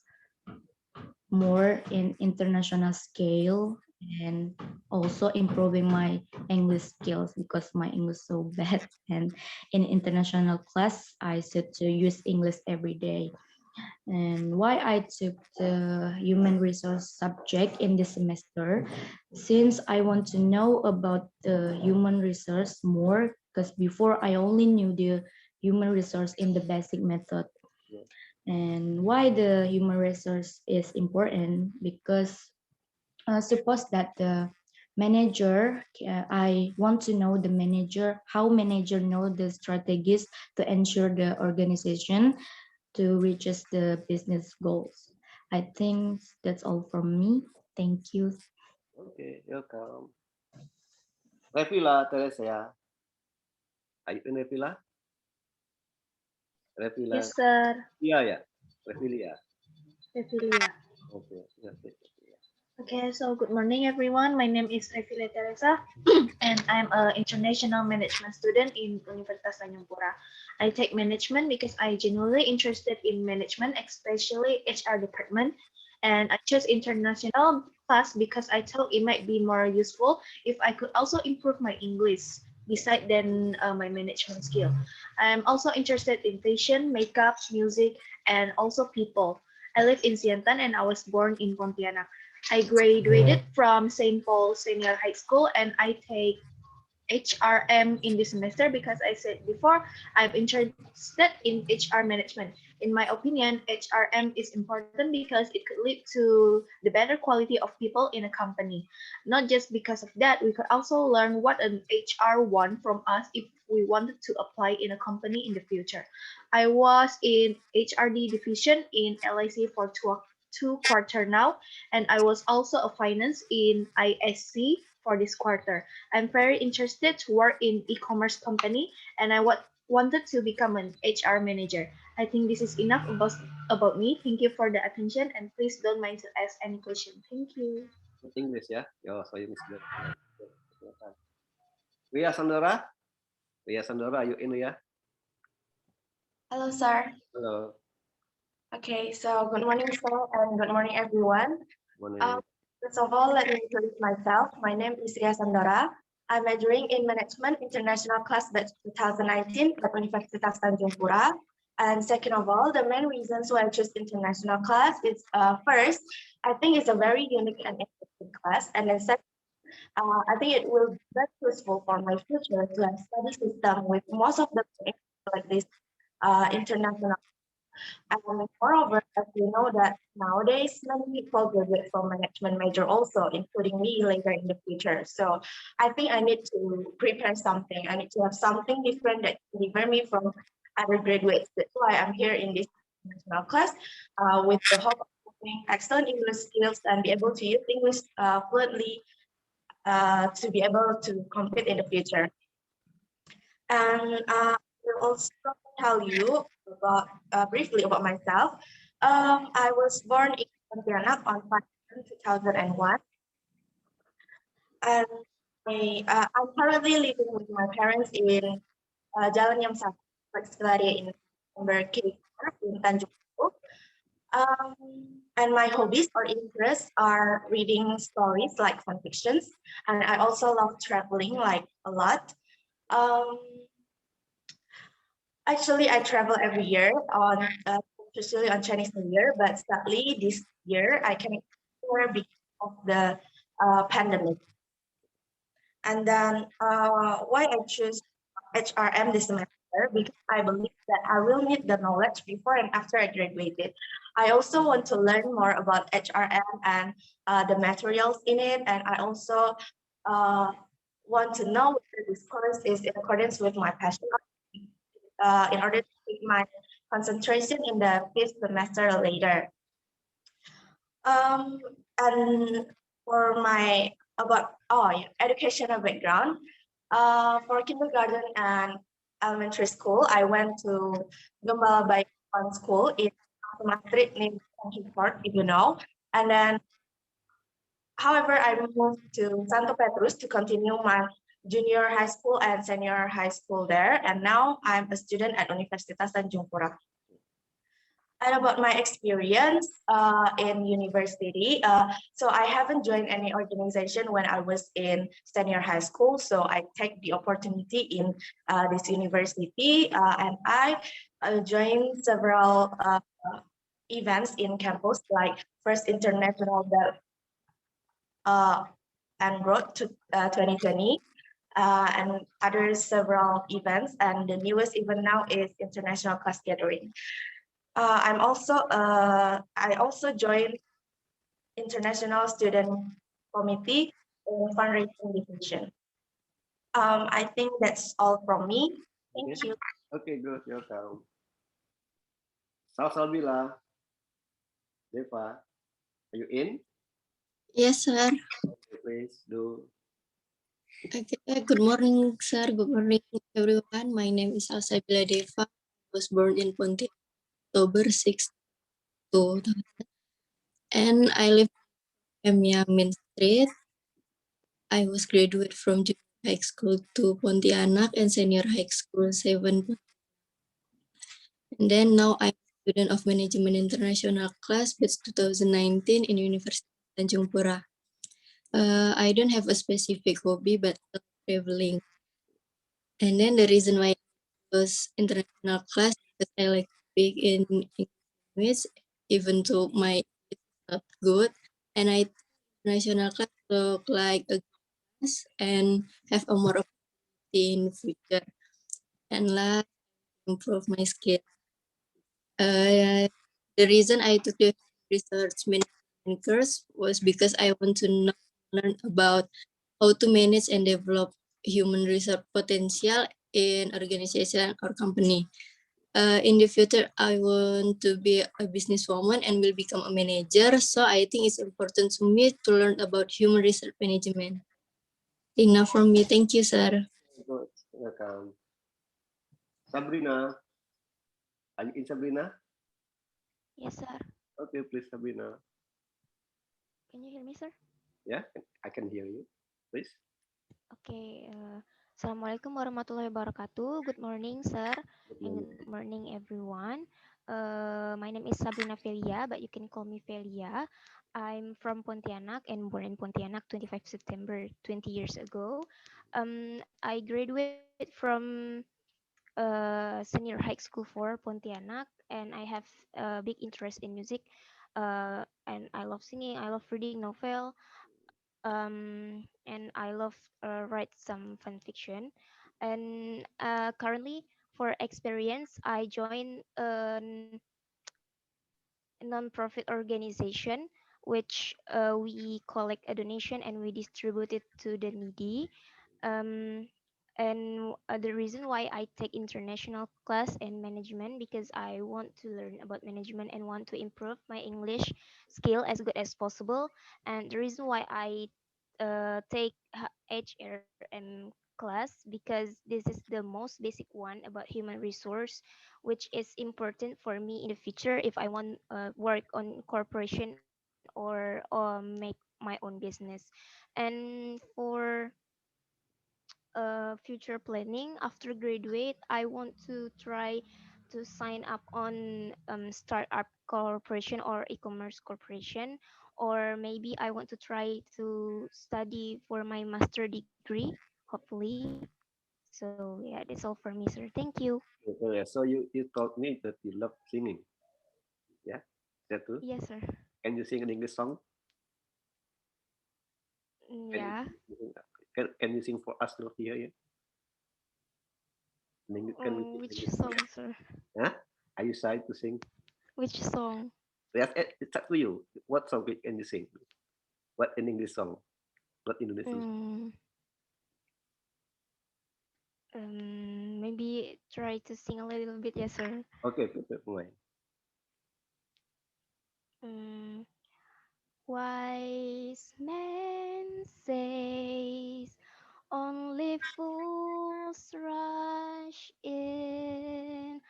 more in international scale and also improving my English skills because my English is so bad. And in international class, I said to use English every day. And why I took the human resource subject in this semester, since I want to know about the human resource more, because before I only knew the human resource in the basic method. And why the human resource is important, because suppose that the manager, I want to know the manager, how manager know the strategies to ensure the organization to reaches the business goals. I think that's all from me. Thank you. Okay, welcome. Revila, Teresa. Are you in, Revila? Revila. Yes, sir. Yeah. Revilia. Revilia. Okay. Yeah. Okay, so good morning, everyone. My name is Revilia Teresa, and I'm an international management student in Universitas Tanjung Pura. I take management because I genuinely interested in management, especially HR department, and I chose international class because I thought it might be more useful if I could also improve my English beside than my management skill. I'm also interested in fashion, makeup, music, and also people. I live in Siantan and I was born in Pontianak. I graduated from St. Paul Senior High School and I take HRM in this semester because I said before, I'm interested in HR management. In my opinion, HRM is important because it could lead to the better quality of people in a company. Not just because of that, we could also learn what an HR want from us if we wanted to apply in a company in the future. I was in HRD division in LIC for two quarter now, and I was also a finance in ISC for this quarter. I'm very interested to work in e-commerce company, and I wanted to become an HR manager. I think this is enough about me. Thank you for the attention, and please don't mind to ask any question. Thank you. English ya. Yo, so English. Ria Sandora. Ria Sandora, you in ya? Hello, sir. Hello. Okay, so good morning, sir, and good morning, everyone. Morning. First of all, let me introduce myself. My name is Ria Sandora. I'm majoring in Management International Class Batch 2019 at Universitas Tanjung Pura. And second of all, the main reasons why I chose international class is first, I think it's a very unique and interesting class. And then second, I think it will be very useful for my future to have study system with most of the like this international. And moreover, as you know that nowadays many people graduate from management major also, including me later in the future. So I think I need to prepare something. I need to have something different that can differ me from other graduates. That's why I'm here in this international class with the hope of having excellent English skills and be able to use English fluently to be able to compete in the future. And I will also tell you about briefly about myself. I was born in Pontianak on 5 June 2001. And I'm currently living with my parents in Jalan Yam Satu, in number K in Tanjung Priok. And my hobbies or interests are reading stories like fun fictions, and I also love traveling like a lot. Actually, I travel every year on especially on Chinese New Year, but sadly this year I can't explore because of the pandemic. And then why I choose HRM this semester, because I believe that I will need the knowledge before and after I graduated. I also want to learn more about HRM and the materials in it, and I also want to know whether this course is in accordance with my passion in order to keep my concentration in the fifth semester later. And for my educational background, for kindergarten and elementary school, I went to Gembala Baik School in Madrid named Fort, if you know. And then, however, I moved to Santo Petrus to continue my junior high school and senior high school there. And now I'm a student at Universitas Tanjung Pura. And about my experience in university, so I haven't joined any organization when I was in senior high school. So I take the opportunity in this university, and I joined several events in campus, like First International and Growth to 2020. And other several events, and the newest event now is International Class Gathering. I also joined International Student Committee in fundraising division. I think that's all from me. Thank you. Okay, good. Welcome. Salsabila, Deva, are you in? Yes, sir. Okay, please do. Okay. Good morning, sir. Good morning, everyone. My name is Salsabila Deva. I was born in Pontianak, October 6, 2000, and I live in Yamin Street. I was graduate from junior high school to Pontianak and senior high school 7. And then now I'm a student of Management International Class batch 2019 in University of Tanjung Pura. I don't have a specific hobby, but traveling. And then the reason why I was international class because I like to speak in English, even though my English is not good. And I think international class look like a class and have a more opportunity in the future. And last, improve my skill. The reason I took the research management course was because I want to learn about how to manage and develop human resource potential in organization or company. In the future, I want to be a businesswoman and will become a manager. So I think it's important to me to learn about human resource management. Enough from me. Thank you, sir. Good. Welcome. Sabrina, are you in, Sabrina? Yes, sir. Okay, please, Sabrina. Can you hear me, sir? Yeah, I can hear you. Please. Okay. Assalamualaikum warahmatullahi wabarakatuh. Good morning, sir. And good morning, everyone. My name is Sabrina Felia, but you can call me Felia. I'm from Pontianak and born in Pontianak 25 September 20 years ago. I graduate from senior high school for Pontianak, and I have a big interest in music. And I love singing. I love reading novel. And I love write some fan fiction. And currently, for experience, I joined a non-profit organization which we collect a donation and we distribute it to the needy. um, and the reason why I take international class in management because I want to learn about management and want to improve my English skill as good as possible. And the reason why I take HRM class because this is the most basic one about human resource, which is important for me in the future if I want work on corporation or make my own business. And for future planning after graduate, I want to try to sign up on startup corporation or e-commerce corporation, or maybe I want to try to study for my master degree, hopefully. So yeah, that's all for me, sir. Thank you. Okay, yeah. So you told me that you love singing. Yeah, is that true? Yes, sir. Can you sing an English song? Can Yeah. you, can you sing for us to hear? Yeah. Can we sing an Which English song? song, sir? Huh? Are you shy to sing? Which song? Yes, it's up to you. What song can you sing? What an English song? Not Indonesian. Mm, maybe try to sing a little bit, yes, sir. Okay, prepare for mine. Mm, wise man says only fools rush in,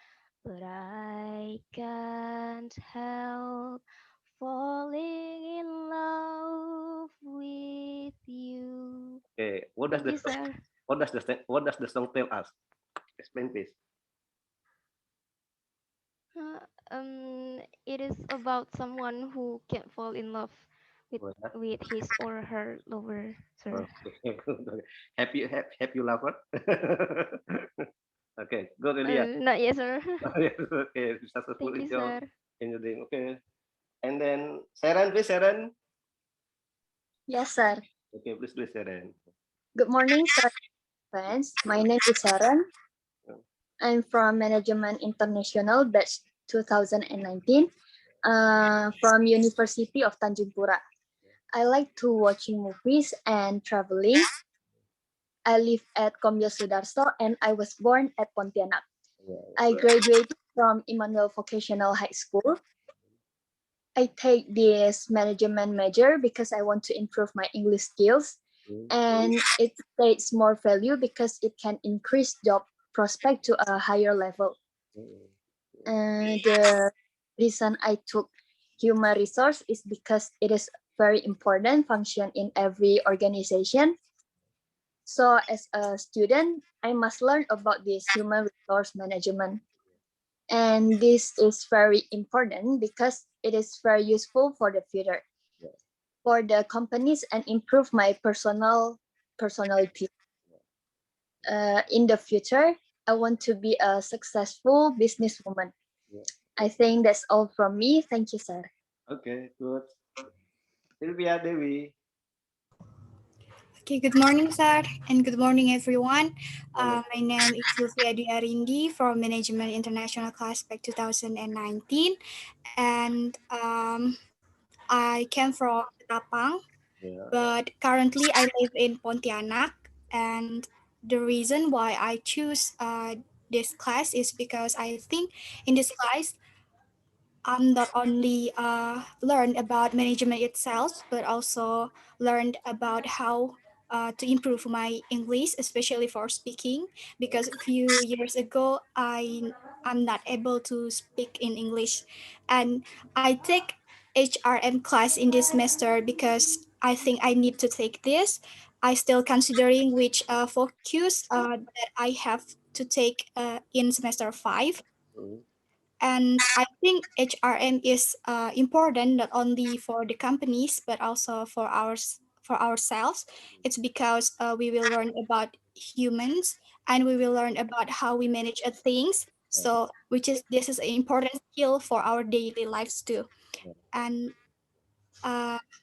but I can't help falling in love with you. Okay, Thank you, sir. what does the song tell us? Explain, please. It is about someone who can fall in love with What? his or her lover, sir. Okay, happy lover. Okay, good, Elia. Not yet, sir. Yes, okay, successful Thank in you, your sir. doing. Okay, and then Sharon, please, Sharon. Yes, sir. Okay, please, Sharon. Good morning, sir, friends. My name is Sharon. I'm from Management International, batch 2019, from University of Tanjung Pura. I like to watching movies and traveling. I live at Komyo Sudarso and I was born at Pontianak. I graduated from Emmanuel Vocational High School. I take this management major because I want to improve my English skills, and it takes more value because it can increase job prospect to a higher level. The reason I took human resource is because it is very important function in every organization. So as a student, I must learn about this human resource management. And this is very important because it is very useful for the future, for the companies, and improve my personality. In the future, I want to be a successful businesswoman. I think that's all from me. Thank you, sir. Okay, good. Sylvia Dewi. Okay, good morning, sir, and good morning, everyone. My name is Sylvia Dwi Arindi from Management International Class back 2019, and I came from Tapang, but currently I live in Pontianak, and the reason why I choose this class is because I think in this class I'm not only learned about management itself, but also learned about how to improve my English, especially for speaking. Because a few years ago, I'm not able to speak in English, and I take HRM class in this semester because I think I need to take this. I still considering which focus that I have to take in semester 5. And I think HRM is important not only for the companies but also for ourselves. It's because we will learn about humans and we will learn about how we manage things. So, this is an important skill for our daily lives too. And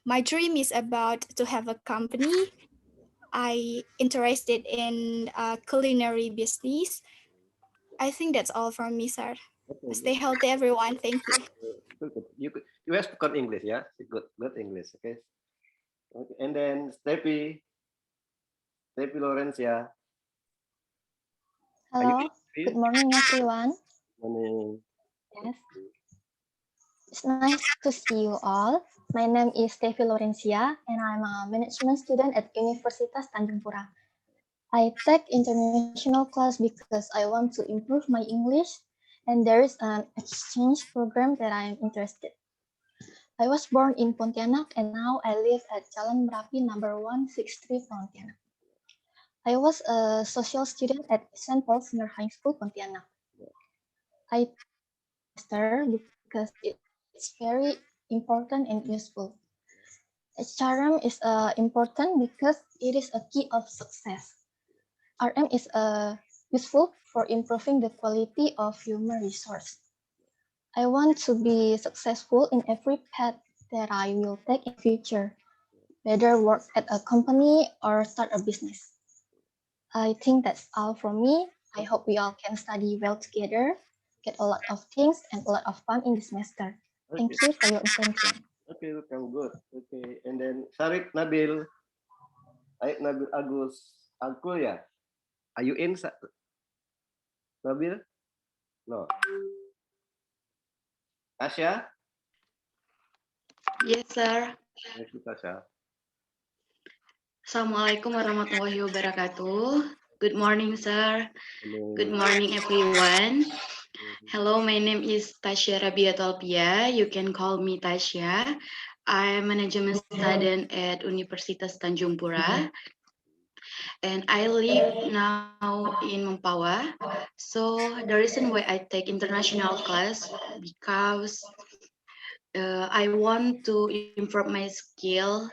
my dream is about to have a company. I interested in culinary business. I think that's all from me, sir. Okay, Stay healthy, everyone. Thank you. good. You have spoken English, yeah? Good English, okay? Okay, and then Steffi Lawrence, yeah. Are you Hello, good morning, everyone. Morning. Yes, it's nice to see you all. My name is Steffi Laurencia, and I'm a management student at Universitas Tanjung Pura. I take international class because I want to improve my English, and there is an exchange program that I am interested. I was born in Pontianak, and now I live at Jalan Merapi number 163 Pontianak. I was a social student at St. Paul Senior High School, Pontianak. I because it's very important and useful. HRM is important because it is a key of success. RM is useful for improving the quality of human resource. I want to be successful in every path that I will take in future, whether work at a company or start a business. I think that's all from me. I hope we all can study well together, get a lot of things and a lot of fun in this semester. Thank you for your attention. Okay, welcome, good. Okay, and then Sarip Nabil Agus Angkul, ya? Are you in, Nabil? No. Tasha? Yes, sir. Yes, Tasha. Assalamualaikum warahmatullahi wabarakatuh. Good morning, sir. Good morning, everyone. Hello, my name is Tasya Rabiatolpia. You can call me Tasya. I'm management student at Universitas Tanjung Pura. And I live now in Mempawah. So the reason why I take international class because I want to improve my skill,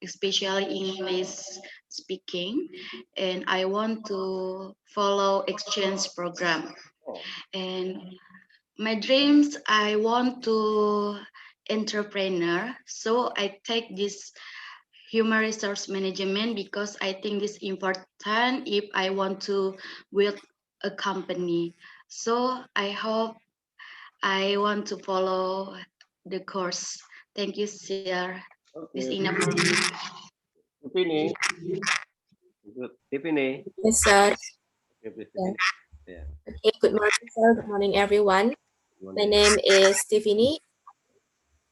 especially English speaking, and I want to follow exchange program. And my dreams, I want to entrepreneur, so I take this human resource management because I think this important if I want to build a company. So I hope I want to follow the course. Thank you, sir. This Okay. enough for me. Tiffany. Good. Tiffany. Yes, sir. Okay, please, Yeah. Tiffany. Yeah. Okay, good morning, sir. Good morning, everyone. My name is Tiffany,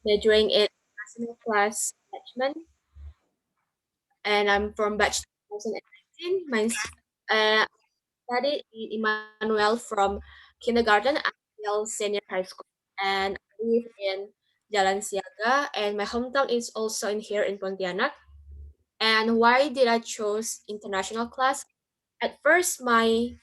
majoring in international class management, and I'm from batch 2019. My study in Emmanuel from kindergarten until senior high school, and I live in Jalan Siaga, and my hometown is also in here in Pontianak. And why did I choose international class? At first, my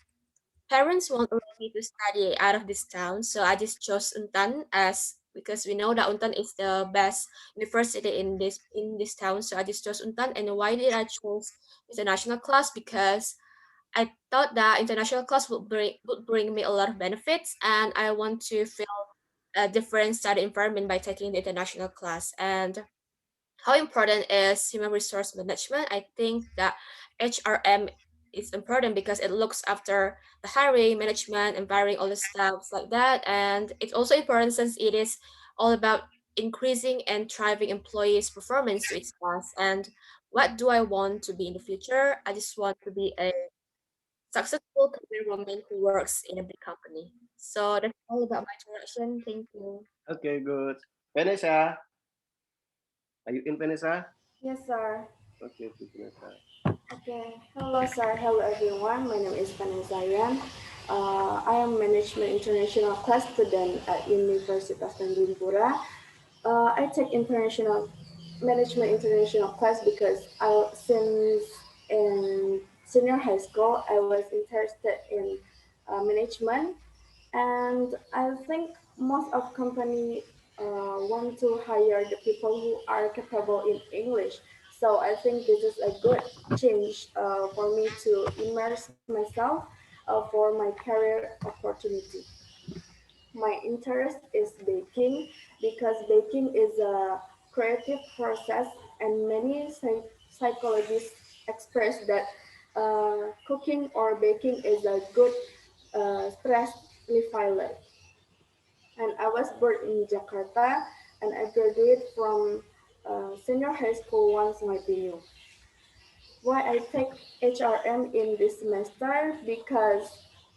parents won't allow me to study out of this town, so I just chose Untan as because we know that Untan is the best university in this town. So I just chose Untan. And why did I choose international class? Because I thought that international class would bring me a lot of benefits, and I want to feel a different study environment by taking the international class. And how important is human resource management? I think that HRM is important because it looks after the hiring, management, and firing all the stuff like that. And it's also important since it is all about increasing and driving employees' performance to its best. And what do I want to be in the future? I just want to be a successful career woman who works in a big company. So that's all about my introduction. Thank you. Okay, good. Vanessa. Are you in, Vanessa? Yes, sir. Okay, please, Vanessa. Okay. Hello, sir. Hello, everyone. My name is Vanessa Yan. I am Management International class student at Universitas Tanjung Pura. I take international management international class because since in senior high school I was interested in management, and I think most of company want to hire the people who are capable in English. So I think this is a good change for me to immerse myself for my career opportunity. My interest is baking because baking is a creative process, and many psychologists express that cooking or baking is a good stress reliever. And I was born in Jakarta, and I graduated from senior high school once my PU. Why I take HRM in this semester? Because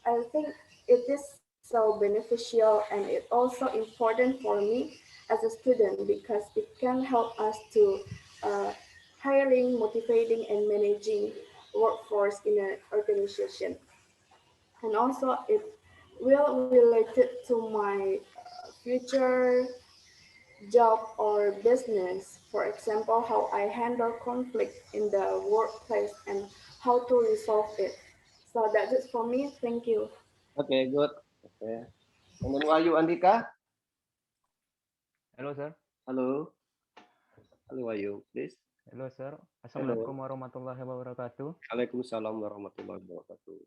I think it is so beneficial and it also important for me as a student because it can help us to uh, hiring, motivating, and managing workforce in an organization. And also it will related to my future job or business. For example, how I handle conflict in the workplace and how to resolve it. So that's it for me. Thank you. Okay, good. Okay. And then Wahyu Andika. Hello, sir. Hello. Hello, Wahyu, please. Hello, sir. Hello. Assalamualaikum warahmatullahi wabarakatuh. Waalaikumsalam warahmatullahi wabarakatuh.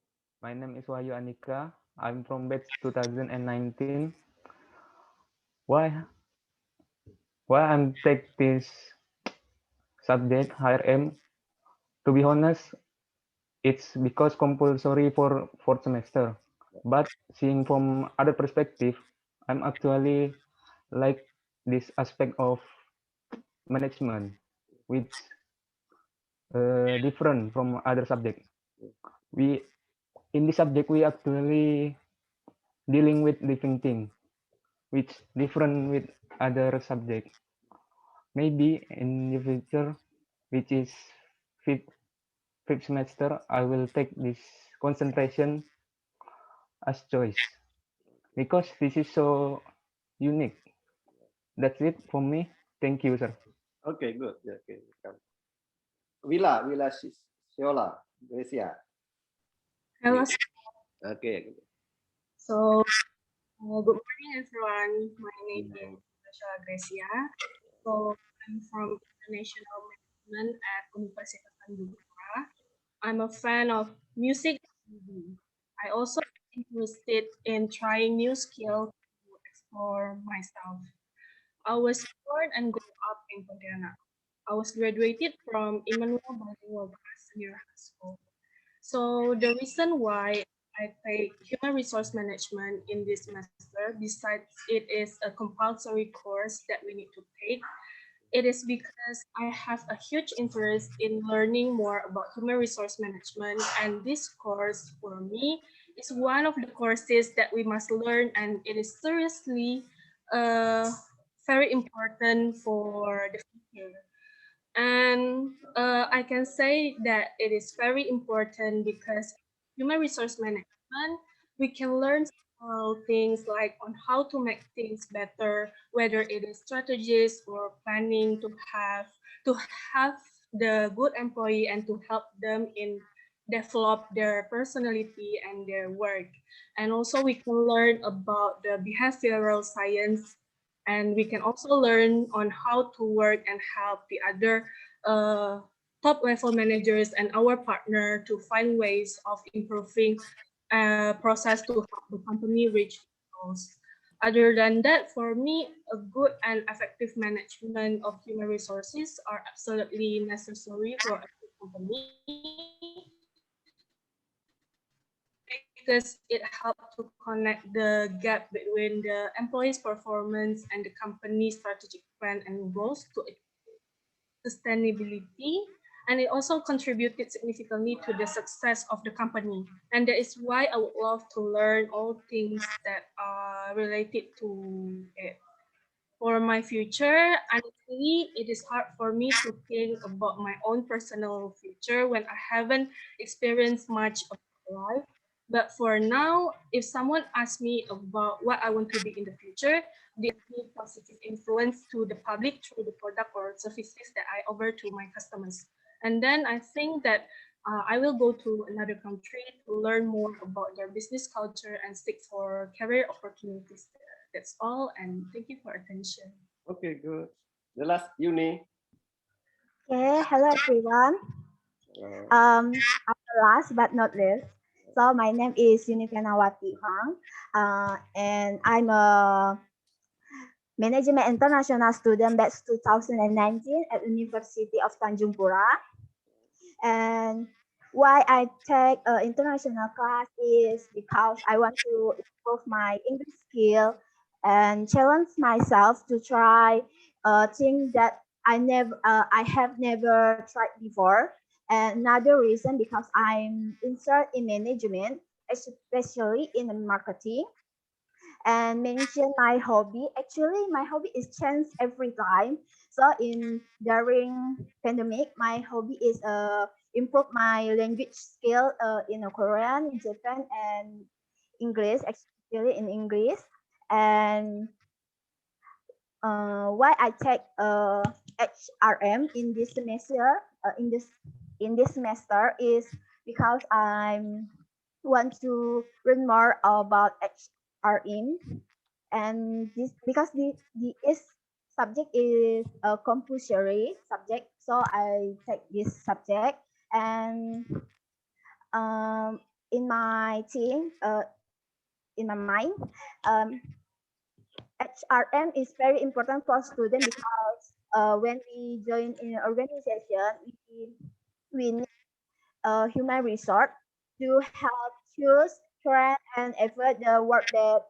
My name is Wahyu Andika. I'm from batch 2019. Why I'm take this subject HRM? To be honest, it's because compulsory for fourth semester. But seeing from other perspective, I'm actually like this aspect of management, which different from other subject. We in this subject we actually dealing with living thing, which different with other subject. Maybe in the future, which is fifth semester, I will take this concentration as choice because this is so unique. That's it for me. Thank you, sir. Okay, good. Yeah, okay. Willa Siola, Gracia. Hello. Okay. So, good morning, everyone. My name is Tasha Gracia. So, I'm from International Management at Universitas Tanjung Pura. I'm a fan of music and reading. I also interested in trying new skills to explore myself. I was born and grew up in Pontianak. I was graduated from Immanuel Bilingual Senior High School. So the reason why I take human resource management in this semester, besides it is a compulsory course that we need to take, it is because I have a huge interest in learning more about human resource management, and this course for me is one of the courses that we must learn, and it is seriously very important for the future. And I can say that it is very important because human resource management, we can learn several things like on how to make things better, whether it is strategies or planning to have the good employee and to help them in develop their personality and their work. And also we can learn about the behavioral science, and we can also learn on how to work and help the other top level managers and our partner to find ways of improving process to help the company reach goals. Other than that, for me, a good and effective management of human resources are absolutely necessary for a company because it helps to connect the gap between the employee's performance and the company's strategic plan and goals to sustainability, and it also contributed significantly to the success of the company. And that is why I would love to learn all things that are related to it. For my future, honestly, it is hard for me to think about my own personal future when I haven't experienced much of life. But for now, if someone asks me about what I want to be in the future, they give positive influence to the public through the product or services that I offer to my customers. And then I think that I will go to another country to learn more about their business culture and seek for career opportunities there. That's all, and thank you for attention. Okay, good. The last, Uni. Okay, hello everyone. I'm the last but not least. So my name is Unifanawati Huang, and I'm a Management International student batch 2019 at University of Tanjung Pura. And why I take international class is because I want to improve my English skill and challenge myself to try things that I have never tried before. And another reason because I'm interested in management, especially in marketing. And mention my hobby. Actually, my hobby is changed every time. So during pandemic, my hobby is improve my language skill in Korean, Japan, and English, especially in English. And why I take HRM in this semester in this semester is because I want to learn more about HRM, and this because the is subject is a compulsory subject, so I take this subject. And in my team, in my mind, HRM is very important for students because when we join in an organization, we need human resource to help choose, train, and effort the work that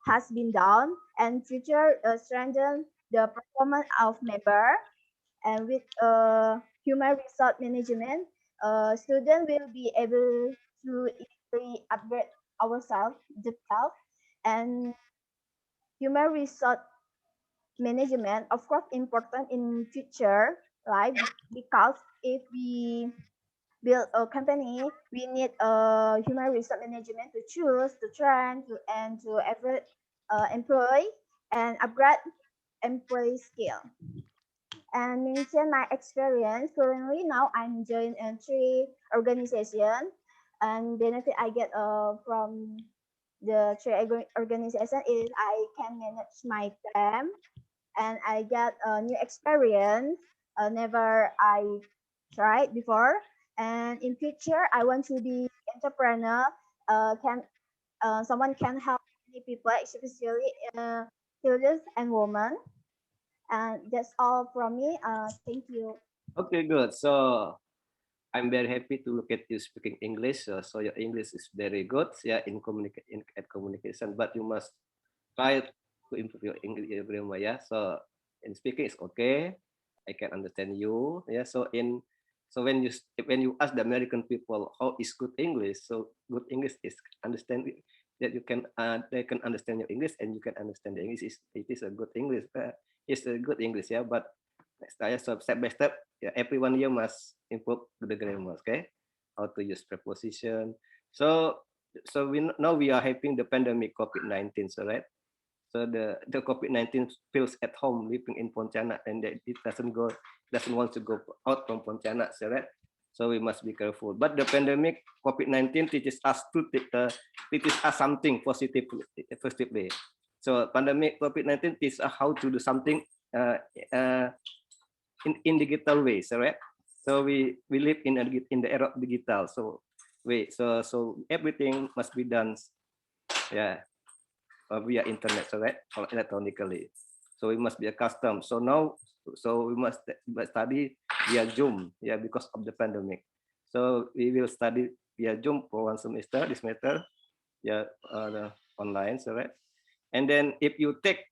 has been done, and future strengthen the performance of member. And with human resource management, students will be able to easily upgrade themselves. And human resource management, of course, important in future life, because if we build a company, we need human resource management to choose, to train, and to employ and upgrade employee skill. And mention my experience. Currently, now I'm joined in 3 organizations, and benefit I get from the 3 organization is I can manage my time, and I get a new experience never I tried before. And in future, I want to be entrepreneur. Can someone can help many people, especially children and women. And that's all from me. Thank you. Okay, good. So I'm very happy to look at you speaking English. So your English is very good, yeah, in communication. But you must try to improve your English grammar, yeah. So in speaking is okay. I can understand you, yeah. So when you ask the American people how is good English, so good English is understand that you can they can understand your English and you can understand the English. It is a good English. It's a good English, yeah. But so step by step, yeah, everyone here must improve the grammar, okay? How to use preposition. So now we are having the pandemic COVID-19, so right? So the COVID-19 feels at home living in Pontianak, and it doesn't want to go out from Pontianak, so right? So we must be careful. But the pandemic COVID-19 teaches us something positively. So pandemic COVID-19 teaches us how to do something in digital ways, right? So we live in the era of digital. So so everything must be done, yeah, via internet, so right, or electronically. So we must be accustomed. So now, we must study via Zoom, yeah, because of the pandemic. So we will study via Zoom for 1 semester, this semester, yeah, online, so right. And then if you take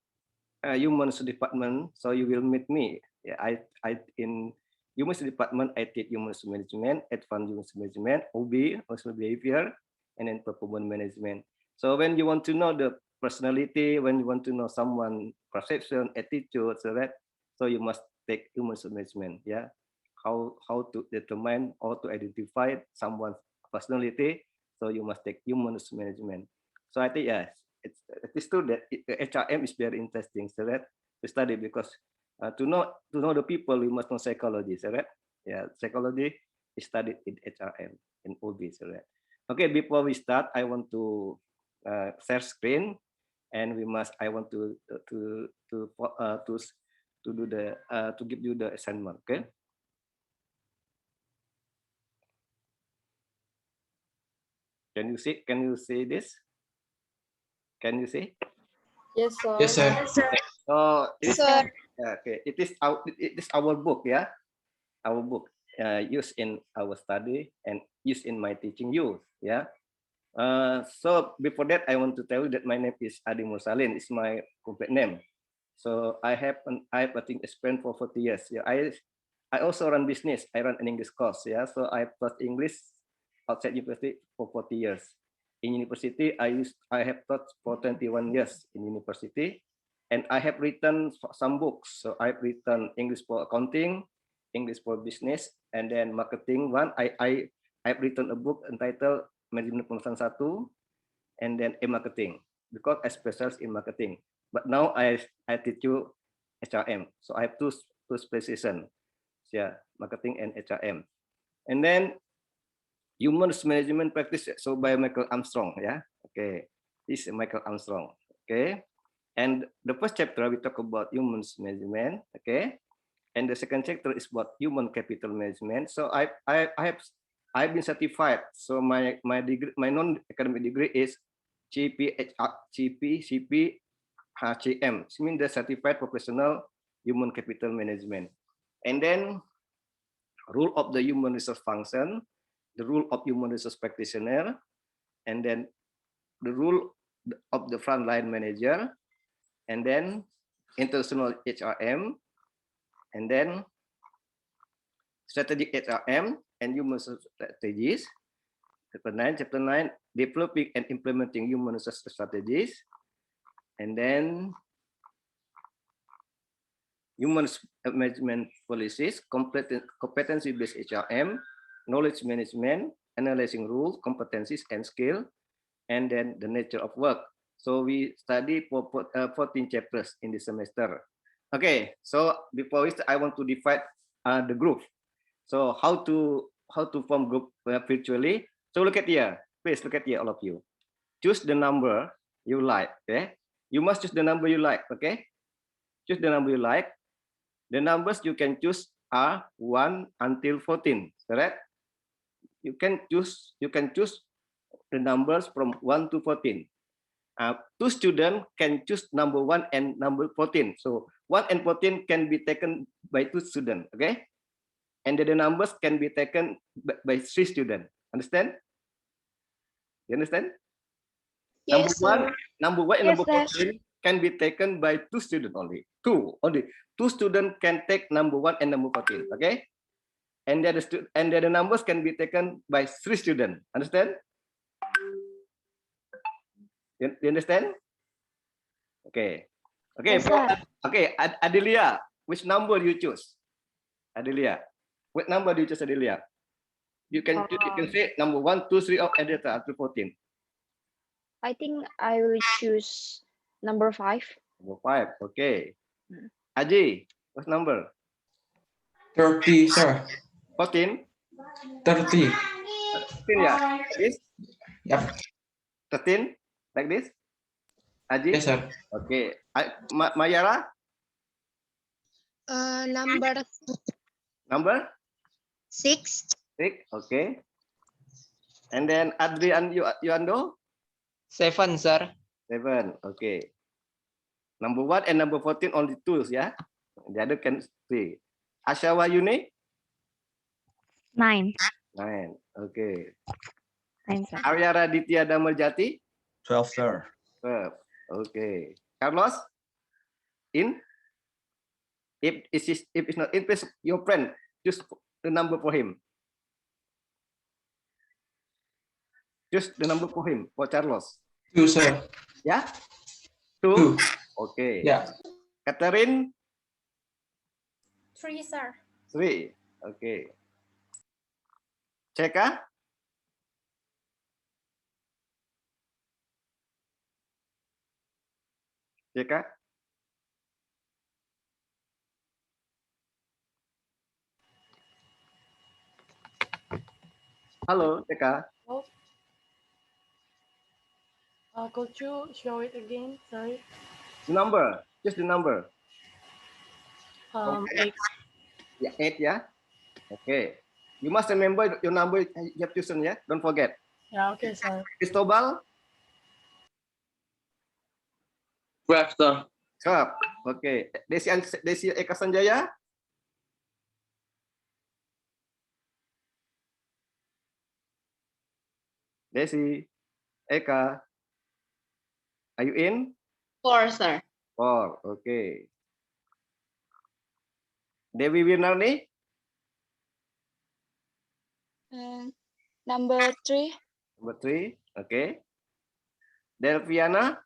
humans department, so you will meet me. Yeah, I in humans department I take humans management, advanced humans management, OB, personal behavior, and then performance management. So when you want to know the personality, when you want to know someone perception, attitude, so that, so you must take humans management. Yeah, how to determine or to identify someone's personality. So you must take humans management. So I think yes, it's true that HRM is very interesting, so that to study, because to know the people, we must know psychology, so that, yeah, psychology is studied in HRM in OB, so that. Okay, before we start, I want to share screen. and I want to do the to give you the assignment. Okay. Can you see? Can you see this? Can you see? Yes, sir. Yes, sir. So Yes, sir. okay, it is our book, yeah, our book used in our study and used in my teaching you, yeah. So before that, I want to tell you that my name is Adi Mursalin. It's my complete name. So I have I think experience for 40 years. Yeah, I also run business. I run an English course. Yeah, so I taught English outside university for 40 years. In university, I have taught for 21 years in university, and I have written some books. So I've written English for accounting, English for business, and then marketing one. I've written a book entitled Management Pemasaran 1, and then marketing, because I specialize in marketing. But now I teach you HRM. So I have two specializations, yeah, marketing and HRM. And then human management practice, so by Michael Armstrong, yeah. Okay, this is Michael Armstrong. Okay, and the first chapter we talk about human management. Okay, and the second chapter is about human capital management. So I've been certified. So my degree, my non-academic degree is CP HCM. It means the Certified Professional Human Capital Management. And then rule of the human resource function, the rule of human resource practitioner, and then the rule of the frontline manager, and then international HRM, and then strategic HRM and human resource strategies. Chapter 9, developing and implementing human resource strategies, and then human management policies, competency-based HRM, knowledge management, analyzing rules, competencies, and skill, and then the nature of work. So we study for 14 chapters in this semester. Okay, so before we start, I want to divide the group. So how to form group virtually? So look at here. Please look at here, all of you. Choose the number you like. Okay, you must choose the number you like. Okay, choose the number you like. The numbers you can choose are 1 until 14. Correct? You can choose the numbers from 1 to 14. Two students can choose number 1 and number 14. So 1 and 14 can be taken by 2 students. Okay, and the numbers can be taken by 3 students. Understand? You understand? Yes, Number 1 and Yes, number 14 can be taken by 2 students only. Only 2 students can take number 1 and number 14. Okay, and the numbers can be taken by 3 students. Understand? You understand? Okay. Okay. Yes, sir. Okay. Adelia, which number you choose? Adelia, what number do you choose, Adelia? You can say number 1, 2, 3 up to 14. I think I will choose number 5. Number 5. Okay. Aji, what number? 30, sir. 14. 30. 13, yeah. Like this? Yep. 13, like this? Aji? Yes, sir. Okay. Mayara? Number? 6. 6, okay. And then Adrian Yuando? 7, sir. 7, okay. Number 1 and number 14 only 2, yeah? The other can 3. Ashawa Yuni? 9. 9, okay. 9, sir. Arya Raditya Damarjati? 12, sir. 12, okay. Carlos? In? If it's not in, please your friend, choose the number for him. Choose the number for him, for Carlos. 2, sir. Yeah? 2? Okay. Yeah. Catherine? 3, sir. 3, okay. Ceka? Ceka? Halo, Ceka. Could you show it again? Sorry. The number, just the number. Eight. Yeah, 8 ya. Okay. You must remember your number you have chosen ya. Don't forget. Yeah, okay, sir. Cristobal. 12, sir. 12. Okay. Desi Eka Sanjaya. Desi Eka. Are you in? 4, sir. 4. Okay. Dewi Wirnarni. Number 3. Number 3. Okay. Delviana.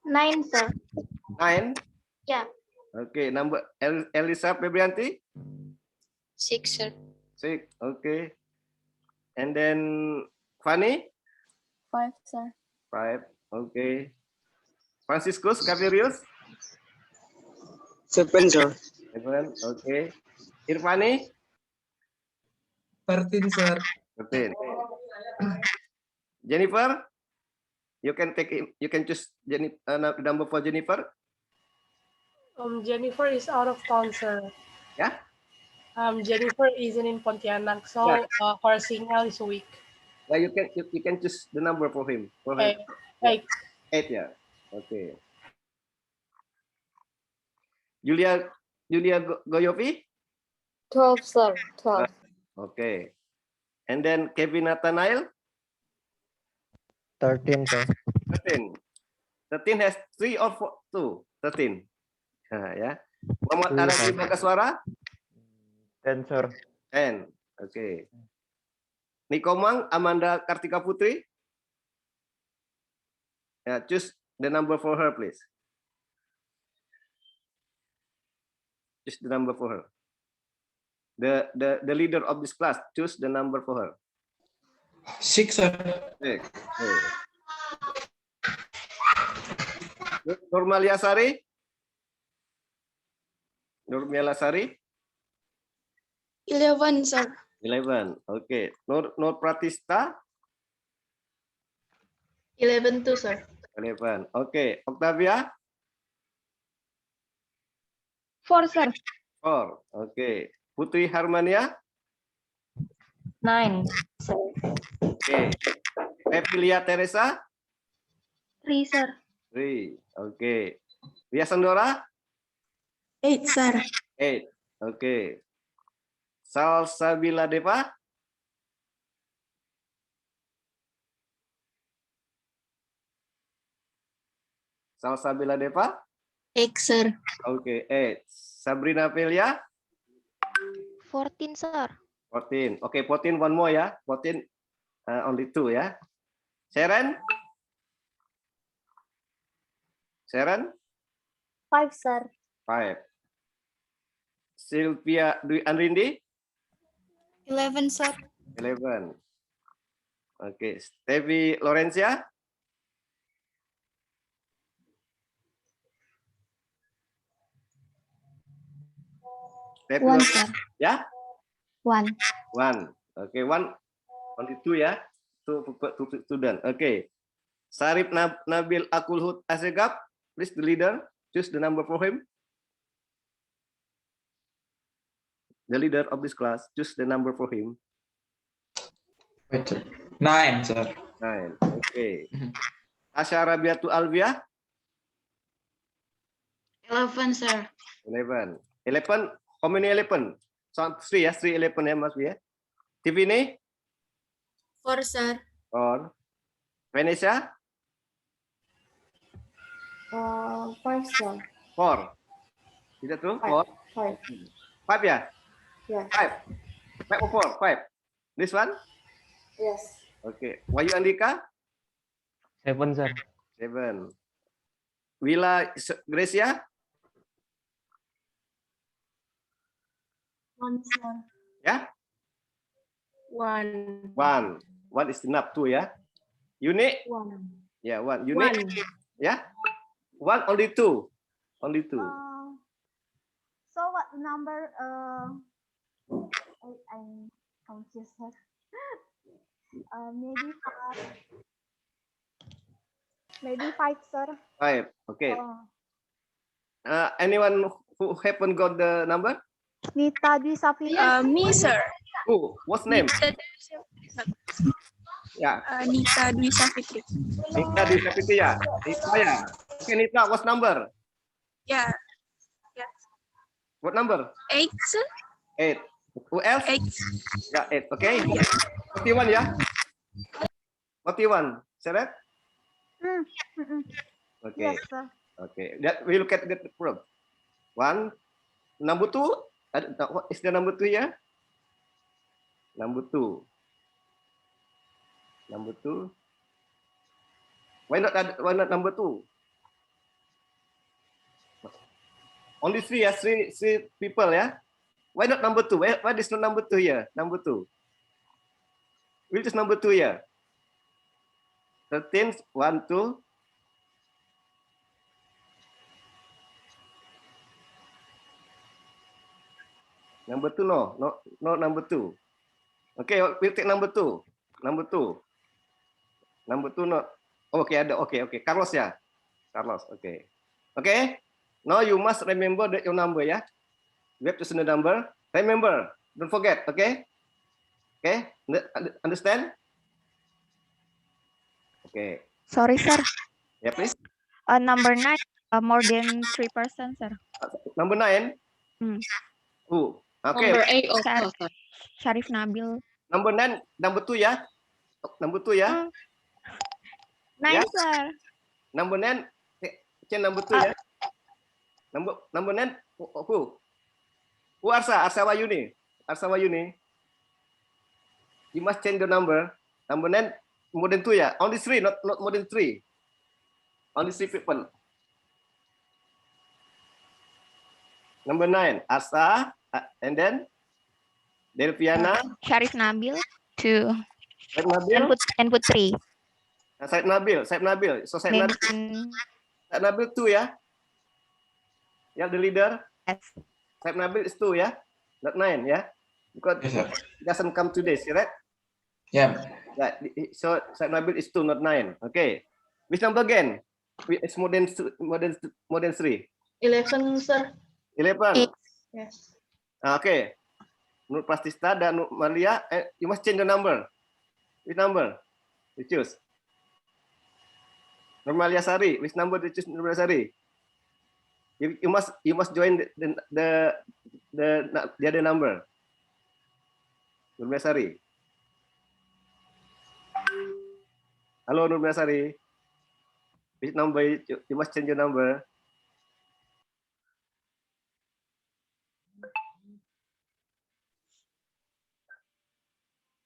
9, sir. 9. Yeah. Okay. Number Elisa Febrianti. 6, sir. 6. Okay. And then Fanny. 5, sir. 5. Okay. Franciscus Gavirius. 7, sir. 7. Okay. Irfani. 13, sir. 13. Jennifer. You can choose number for Jennifer. Jennifer is out of town, sir. Yeah. Jennifer isn't in Pontianak, so Yeah. her signal is weak. Well, you can choose the number for him. For her. 8. 8, yeah. Okay. Julia Goyovi. 12, sir. 12. Okay. And then Kevin Nathanael. 13, sir. 13. 13 has 3 or 4? 2. 13. Ya. Muhammad Aradi Bagaswara. 10, sir. 10. Okay. Nikomang Amanda Kartika Putri. Choose the number for her, please. Choose the number for her. The leader of this class, choose the number for her. 6, sir. 6. Nurmalia Sari. Nurmalia Sari. 11, sir. 11. Okay. Nur Pratista. 11 too, sir. 11. Okay. Octavia. 4, sir. 4. Okay. Putri Harmania. 9, sir. Okay. Pepilia Teresa. 3, sir. 3. Okay. Ria Sandora. 8, sir. 8. Okay. Salsabila Deva. 8, sir. Okay, 8. Sabrina Velia. 14, sir. 14. Okay, 14, one more ya. 14, only 2 ya. Sharon? Sharon? 5, sir. 5. Sylvia Dwi Andrindi? 11, sir. 11. Okay, Stevi Lorencia? 1, sir. Ya? 1. 1. Okay, 1. Only 2 ya. 2 student. Okay. Sarip Nabil Akulhut Asegap, please the leader. Choose the number for him. The leader of this class, choose the number for him. 9, sir. 9. Okay. Asya Rabiatu Alvia. 11, sir. 11. 11. How many 11? So 3 ya, 3 11 ya Mas ya. TV ini? 4, sir. 4. Vanessa? 5, sir. 4. Tidak tuh? 4. 5. 5 ya? Yeah. 5. 5 or 4? 5. This one? Yes. Okay. Wahyu Andika? 7, sir. 7. Willa Gracia? 1, sir. Ya? 1. 1. 1 is enough too ya. Unique? 1. Ya, 1. Unique? 1. Ya? 1 only 2. Only 2. So what number? I'm confused. Maybe 5. Maybe 5, sir. 5. Okay. Oh. Anyone who haven't got the number? Nita Dwi Safitri. Me, sir. Who? What's name? Yeah. Nita Dwi Safitri. Nita Dwi Safitri ya. Nita ya. Okay, Nita, what's number? Yeah. What number? 8, sir. 8. Who else? 8. Yeah, 8. Okay. 41 ya. 41. Is that right? Okay. Yes, sir. Okay. We look at the problem. 1. Number 2. What is the number 2 here? Number 2. Number 2. Why not number 2? Only 3, yeah? Three people, yeah? Why not number 2? Why is not number 2 here? Number 2. Which is number 2 here? 13, 1, 2. Number 2, no, number 2. Okay, we'll take number 2. Number 2. Number 2, no. Okay, ada. Okay. Carlos ya. Carlos, okay. Okay. Now you must remember your number, ya. You have to send the number. Remember, don't forget, okay? Okay, understand? Okay. Sorry, sir. Yeah, please. Number 9, more than 3%, sir. Number 9. Who? Okay. Number 8 also, sir. Sharif Nabil. Number 9, number 2 ya. Number 2 ya. 9, Yeah. sir. Number 9, change number 2 ya. Number 9, who? Who Arsa Wayuni. Arsa Wayuni. You must change the number. Number 9, more than 2 ya. Only 3, not more than 3. Only 3 people. Number 9, Arsa, and then Delviana. Sharif Nabil, 2. Said Nabil. And put 3. Said Nabil. So Said Nabil 2 ya. Yeah, the leader. Yes. Said Nabil is 2 ya. Not 9 ya. Because it doesn't come today, right? Yeah. So Said Nabil is 2, not 9. Okay. Which number again? It's more than 3. 11, sir. 11. Yes. Okay. Nur Prastista dan Nur Maria, you must change the number. Which number? You choose. Nur Maria Sari, which number do you choose? Nur Maria Sari. You must join the other number. Nur Maria Sari. Hello, Nur Maria Sari. Which number you must change your number?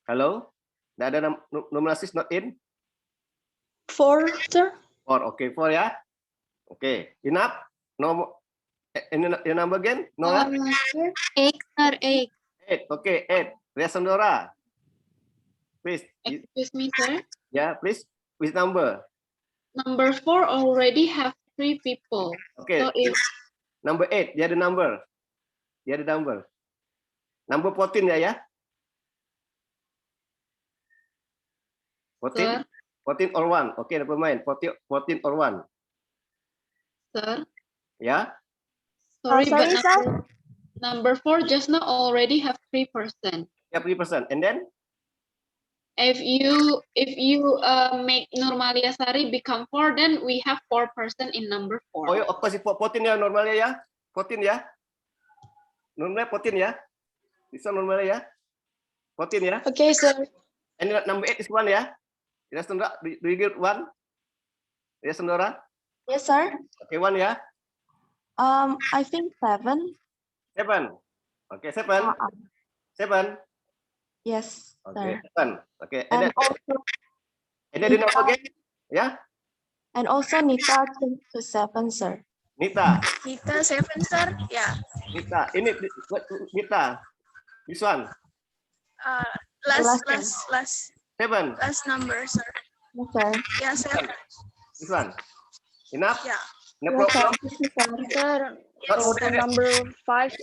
Hello? Tidak ada nominasi not in? 4, sir. 4, okay, 4 ya. Okay, enough? No, your number again? No, 8, sir, 8. 8, okay, 8. Ria Sandora. Please. Excuse me, sir. Yeah, please. Which number? Number 4 already have 3 people. Okay. So if Number 8, dia ada number. Number 14 ya. 14? 14 or 1. Okay, never mind. 14 or 1. Sir, Yeah? sorry, sorry, but sir. number 4 just now already have 3%. Yeah, 3%. And then? If you make Nurmalia Sari become 4, then we have 4% in number 4. Oh, of course, 14 ya normalnya ya. 14 ya. Normalnya 14 ya. Bisa normalnya ya. 14 ya. Okay, sir. And number 8 is 1 ya. Yes, Sandra, do you get 1? Yes, Sandra? Yes, sir. Okay, 1 ya. I think 7. 7. Okay, 7. 7. Yes, Okay, sir. 7. Okay, And then the number again? Yeah? And also Nita changed to 7, sir. Nita. Nita 7, sir. Yeah. Nita. Ini Nita. This one. Last 7. number, sir. Yes, sir. Yeah, 7. This one. Enough? Yeah. No problem? Sir, Not for the number 5.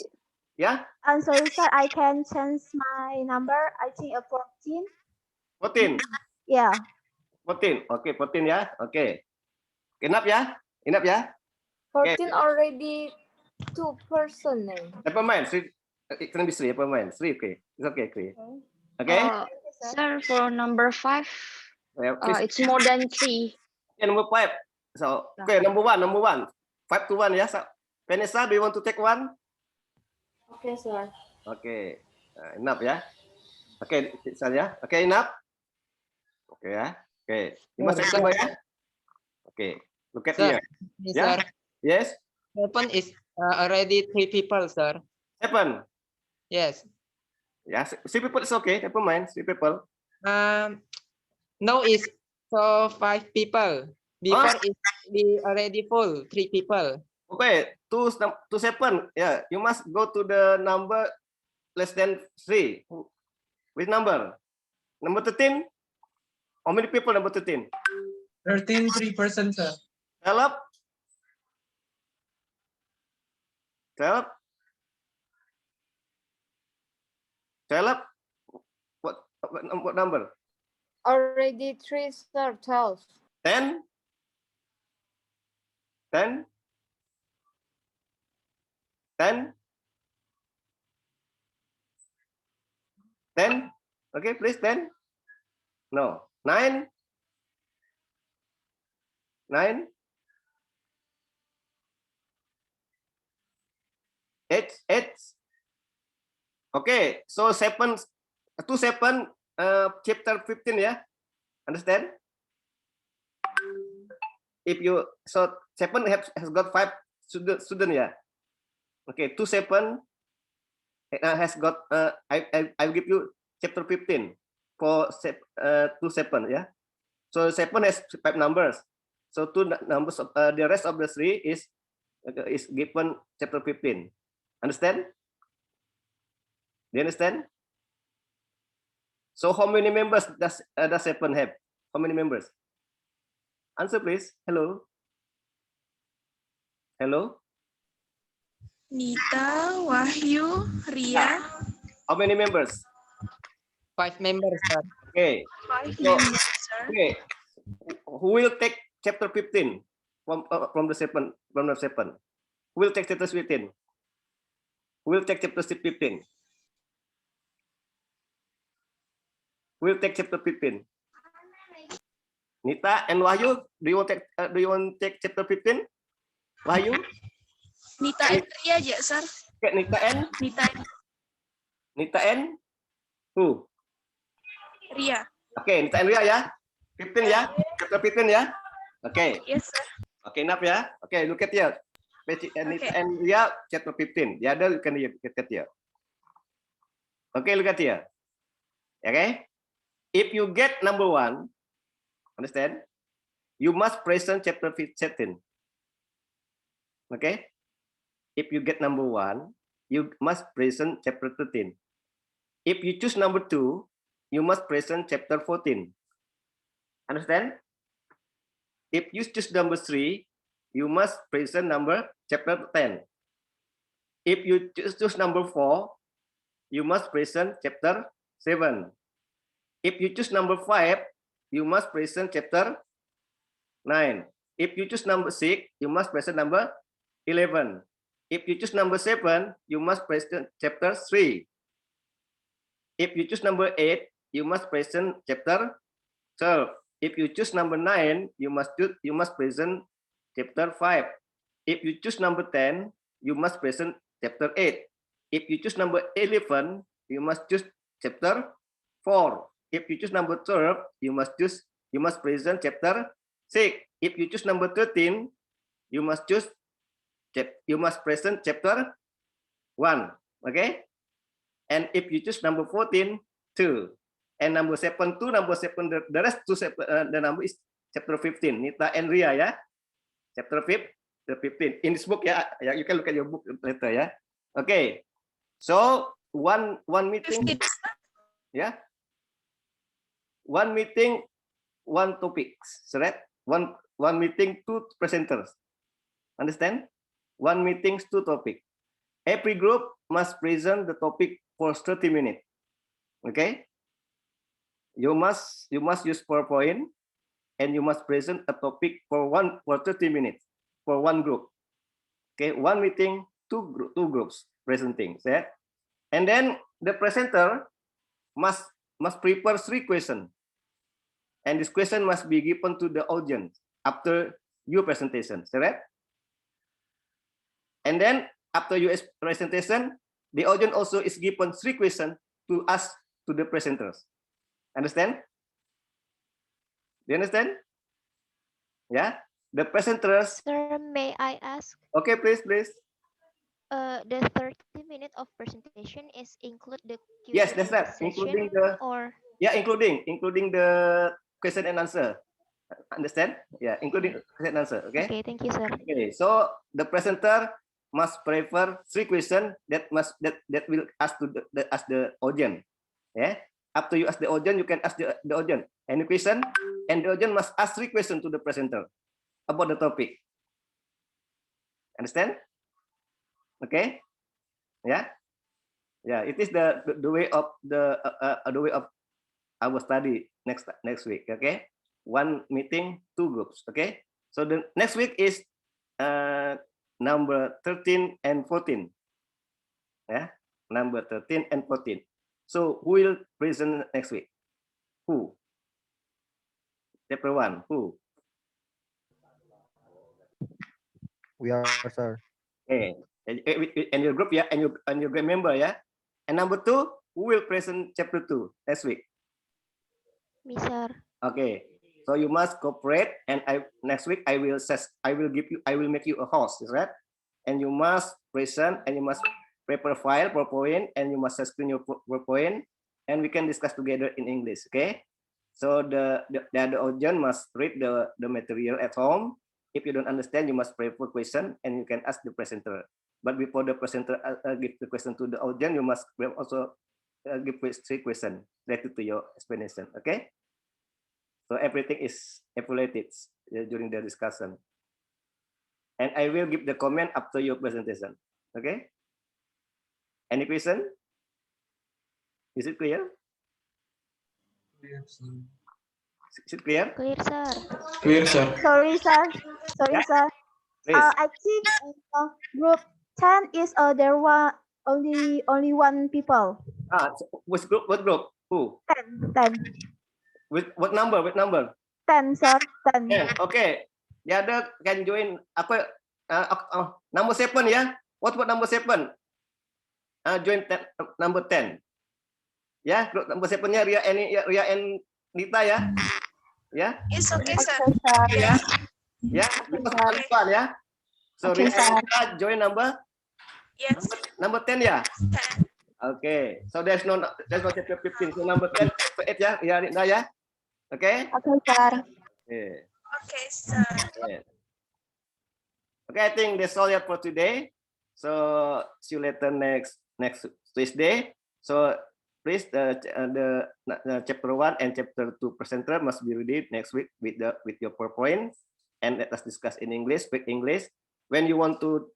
Yeah? I'm sorry, sir. I can change my number. I think 14. 14. Yeah. 14. Okay, 14 ya. Okay. Enough ya? Enough ya? 14 already 2 person. Never mind. It can be 3. Never mind. 3. Okay. It's okay. Clear. Okay. Sir, for number 5, Well, please. it's more than 3. Yeah, number 5. So, okay, number 1. 5 to 1 ya. So, Vanessa, do you want to take one? Okay, sir. Okay. Enough ya. Okay, saya. Okay, enough. Okay ya. Okay. You must remember ya. Okay. Look at Sir, here. Yeah. sir. Yes. 7 is already 3 people, sir. 7. Yes. Yeah, 3 people is okay. Never mind. 3 people. Now is so 5 people. Before it be already full 3 people. Okay, to 7. Yeah, you must go to the number less than 3. Which number? Number 13? How many people number 13? 13, 3 persons, sir. Tell up. Tell up. Tell up. What number? Already 3, sir. 12. 10? 10? 10? 10? Okay, please, 10? No. 9? 9? 8? Okay, so 7, chapter 15, yeah? Understand? If you, so 7 has got 5 student, yeah? Okay, 7 has got, I'll give you chapter 15 for 7, yeah? So 7 has 5 numbers. So 2 numbers, the rest of the 3 is given chapter 15. Understand? Do you understand? So how many members does 7 have? How many members? Answer, please. Hello. Hello. Nita, Wahyu, Ria. How many members? 5 members, sir. Okay. 5 So, members, sir. okay. Who will take chapter 15 from the 7? Who will take chapter 15? Who will take chapter 15? Who will take chapter 15? Nita and Wahyu, do you want to take chapter 15? Wahyu? Nita and Ria aja, sir. Okay, Nita and who? Ria. Okay, Nita and Ria ya. 15 ya. Chapter 15 ya. Okay. Yes, sir. Okay, enough ya. Okay, look at here. Nita and Ria, chapter 15. The other you can look at here. Okay, look at here. Okay. If you get number 1, understand? You must present chapter 17. Okay. If you get number 1, you must present chapter 13. If you choose number 2, you must present chapter 14. Understand? If you choose number 3, you must present chapter 10. If you choose number 4, you must present chapter 7. If you choose number 5, you must present chapter 9. If you choose number 6, you must present number 11. If you choose number 7, you must present chapter 3. If you choose number 8, you must present chapter 12. If you choose number 9, you must present chapter 5. If you choose number 10, you must present chapter 8. If you choose number 11, you must choose chapter 4. If you choose number 12, you must present chapter 6. If you choose number 13, you must present chapter 1. Okay? And if you choose number 14, 2. And number 7, 2, number 7, the rest to the number is chapter 15. Nita and Ria, yeah? Chapter 15. In this book, yeah, you can look at your book later, yeah? Okay. So, one meeting, yeah? One meeting, one topic, right? One meeting, 2 presenters. Understand? One meeting, 2 topic. Every group must present the topic for 30 minutes. Okay? You must use PowerPoint and you must present a topic for 30 minutes for one group. Okay, one meeting, two groups presenting. Yeah? And then the presenter must prepare 3 questions, and this question must be given to the audience after your presentation. Correct? And then after your presentation, the audience also is given 3 questions to ask to the presenters. Understand? Do you understand? Yeah. The presenters. Sir, may I ask? Okay, please. The 30 minutes of presentation is include the Q&A Yes, that's right. session, Including the or including the question and answer. Understand? Yeah, including question and answer. Okay. Okay, thank you, sir. Okay, so the presenter must prepare 3 questions that will ask to the audience. Yeah. After you ask the audience, you can ask the audience any question, and the audience must ask 3 questions to the presenter about the topic. Understand? Okay. Yeah. Yeah. It is the way of the way of our study next week. Okay. One meeting, 2 groups. Okay. So the next week is number 13 and 14. Yeah. Number 13 and 14. So who will present next week? Who? Chapter 1. Who? We are, sir. Okay. And your group, yeah, and your group member, yeah. And number 2, who will present chapter 2 next week? Me, sir. Okay. So you must cooperate, and next week I will make you a host, is right? And you must present, and you must prepare file, PowerPoint, and you must screen your PowerPoint, and we can discuss together in English. Okay. So the audience must read the material at home. If you don't understand, you must prepare question, and you can ask the presenter. But before the presenter give the question to the audience, you must also give 3 questions related to your explanation. Okay. So everything is evaluated during the discussion. And I will give the comment after your presentation. Okay. Any question? Is it clear? Is it clear? Clear, sir. Clear, sir. Sorry, sir. Yeah. Sir. Please. I think group 10 is there were only 1 people. Which group? What group? Who? 10. With what number? 10, sir. 10. 10. Okay. The other can join. Apa? Number 7 ya. What about number 7? Join number 10. Ya, group number 7-nya Ria and Nita ya. Ya. It's okay, sir. Ya. Ya, depan ya. So Okay, Ria and sir. Nita join number Yes. number 10 ya. Okay. So there's no chapter 15. So number 10, chapter 8 ya. Ya, Nita ya. Okay. Okay, sir. Okay, sir. Okay, I think that's all for today. So see you later next Tuesday. So please the chapter 1 and chapter 2 presenter must be ready next week with your PowerPoint, and let us discuss in English, speak English. When you want to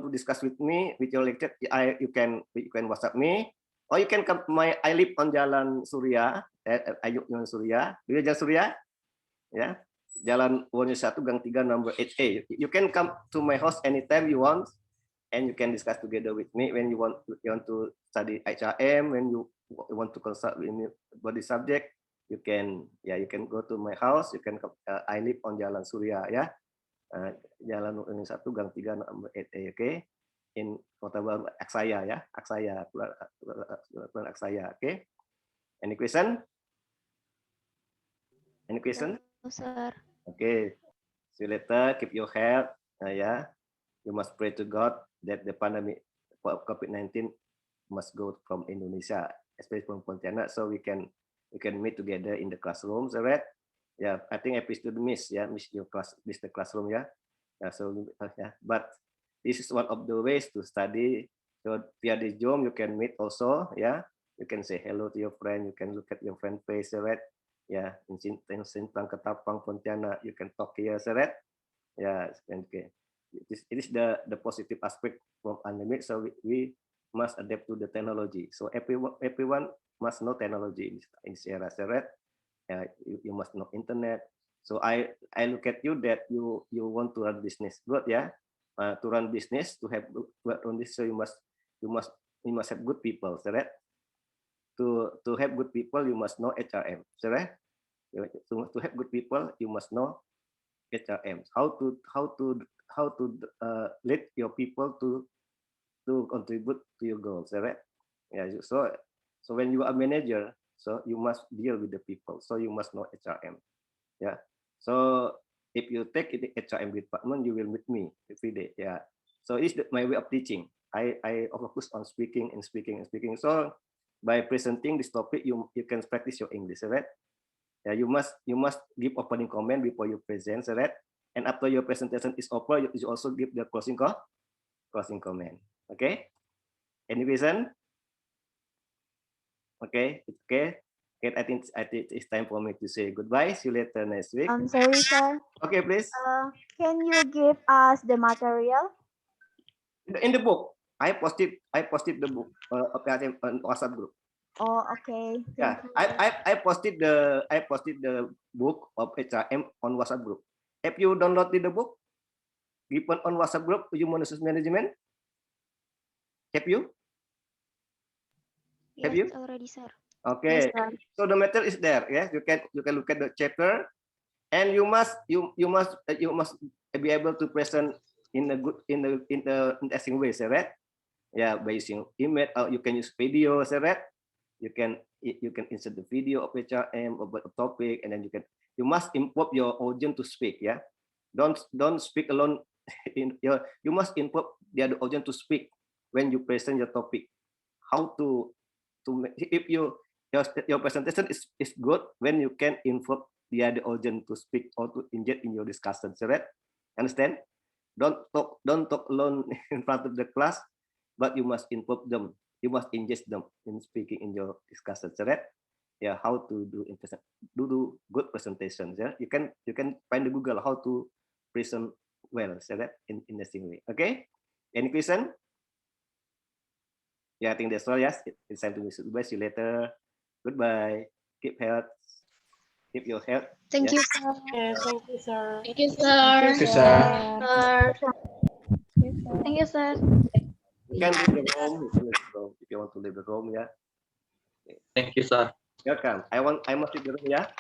discuss with me with your lecture, you can WhatsApp me, or you can come to I live on Jalan Surya, Jalan Surya. Do you Jalan Surya? Yeah. Jalan Wonyo 1 Gang 3 number 8A. You can come to my house anytime you want, and you can discuss together with me when you want to study HRM, when you want to consult with me about the subject. You can go to my house. You can I live on Jalan Surya ya. Jalan Wonyo 1 Gang 3 number 8A, okay? In Kota Baru Aksaya ya. Aksaya, Pulau Aksaya, okay? Any question? Any question? No, sir. Okay, see you later. Keep your health. Yeah, you must pray to God that the pandemic of COVID-19 must go from Indonesia, especially from Pontianak, so we can meet together in the classrooms. Alright? Yeah, I think every student miss your class, miss the classroom. Yeah, so yeah. But this is one of the ways to study. So via the Zoom, you can meet also. Yeah, you can say hello to your friend. You can look at your friend face. Alright? Yeah, in Sintang, Ketapang, Pontianak, you can talk here, right? Yeah, okay. It is the positive aspect from pandemic. So we must adapt to the technology. So everyone must know technology in Sierra, right? Yeah, you must know internet. So I look at you that you want to run business. Good, yeah. To run business, to run this, so you must have good people, correct? To have good people, you must know HRM, correct? To have good people, you must know HRM. How to lead your people to contribute to your goals, correct? Yeah. So when you are a manager, so you must deal with the people. So you must know HRM. Yeah. So if you take the HRM department, you will meet me every day. Yeah. So it's my way of teaching. I focus on speaking and speaking and speaking. So by presenting this topic, you can practice your English, right? Yeah, you must give opening comment before you present, right? And after your presentation is over, you also give the closing comment. Okay? Any question? Okay, it's okay. Okay, I think it's time for me to say goodbye. See you later next week. I'm sorry, sir. Okay, please. Can you give us the material? In the book, I posted the book on WhatsApp group. Oh, okay. Yeah, I posted the book of HRM on WhatsApp group. Have you downloaded the book given on WhatsApp group Human Resource Management? Have you? Yes, Have you? already, sir. Okay. Yes, sir. So the material is there. Yes, you can look at the chapter, and you must be able to present in a good in the interesting way, right? Yeah, by using image, you can use video, right? You can insert the video of HRM about a topic, and then you must involve your audience to speak. Yeah, don't speak alone. You must involve the other audience to speak when you present your topic. How to if your presentation is good when you can involve the other audience to speak or to inject in your discussion. Right? Understand? Don't talk alone in front of the class, but you must involve them. You must engage them in speaking in your discussion, right? Yeah, how to do good presentations. Yeah, you can find the Google how to present well, right? In the same way. Okay. Any question? Yeah, I think that's all. Yes, it's time to say goodbye. See you later. Goodbye. Keep health. Keep your health. Thank yeah. you, sir. Yes, thank you, sir. Thank you, sir. Thank you, sir. Thank you, sir. You can leave the room if you want to leave the room. Yeah. Thank you, sir. Welcome. I must leave the room. Yeah.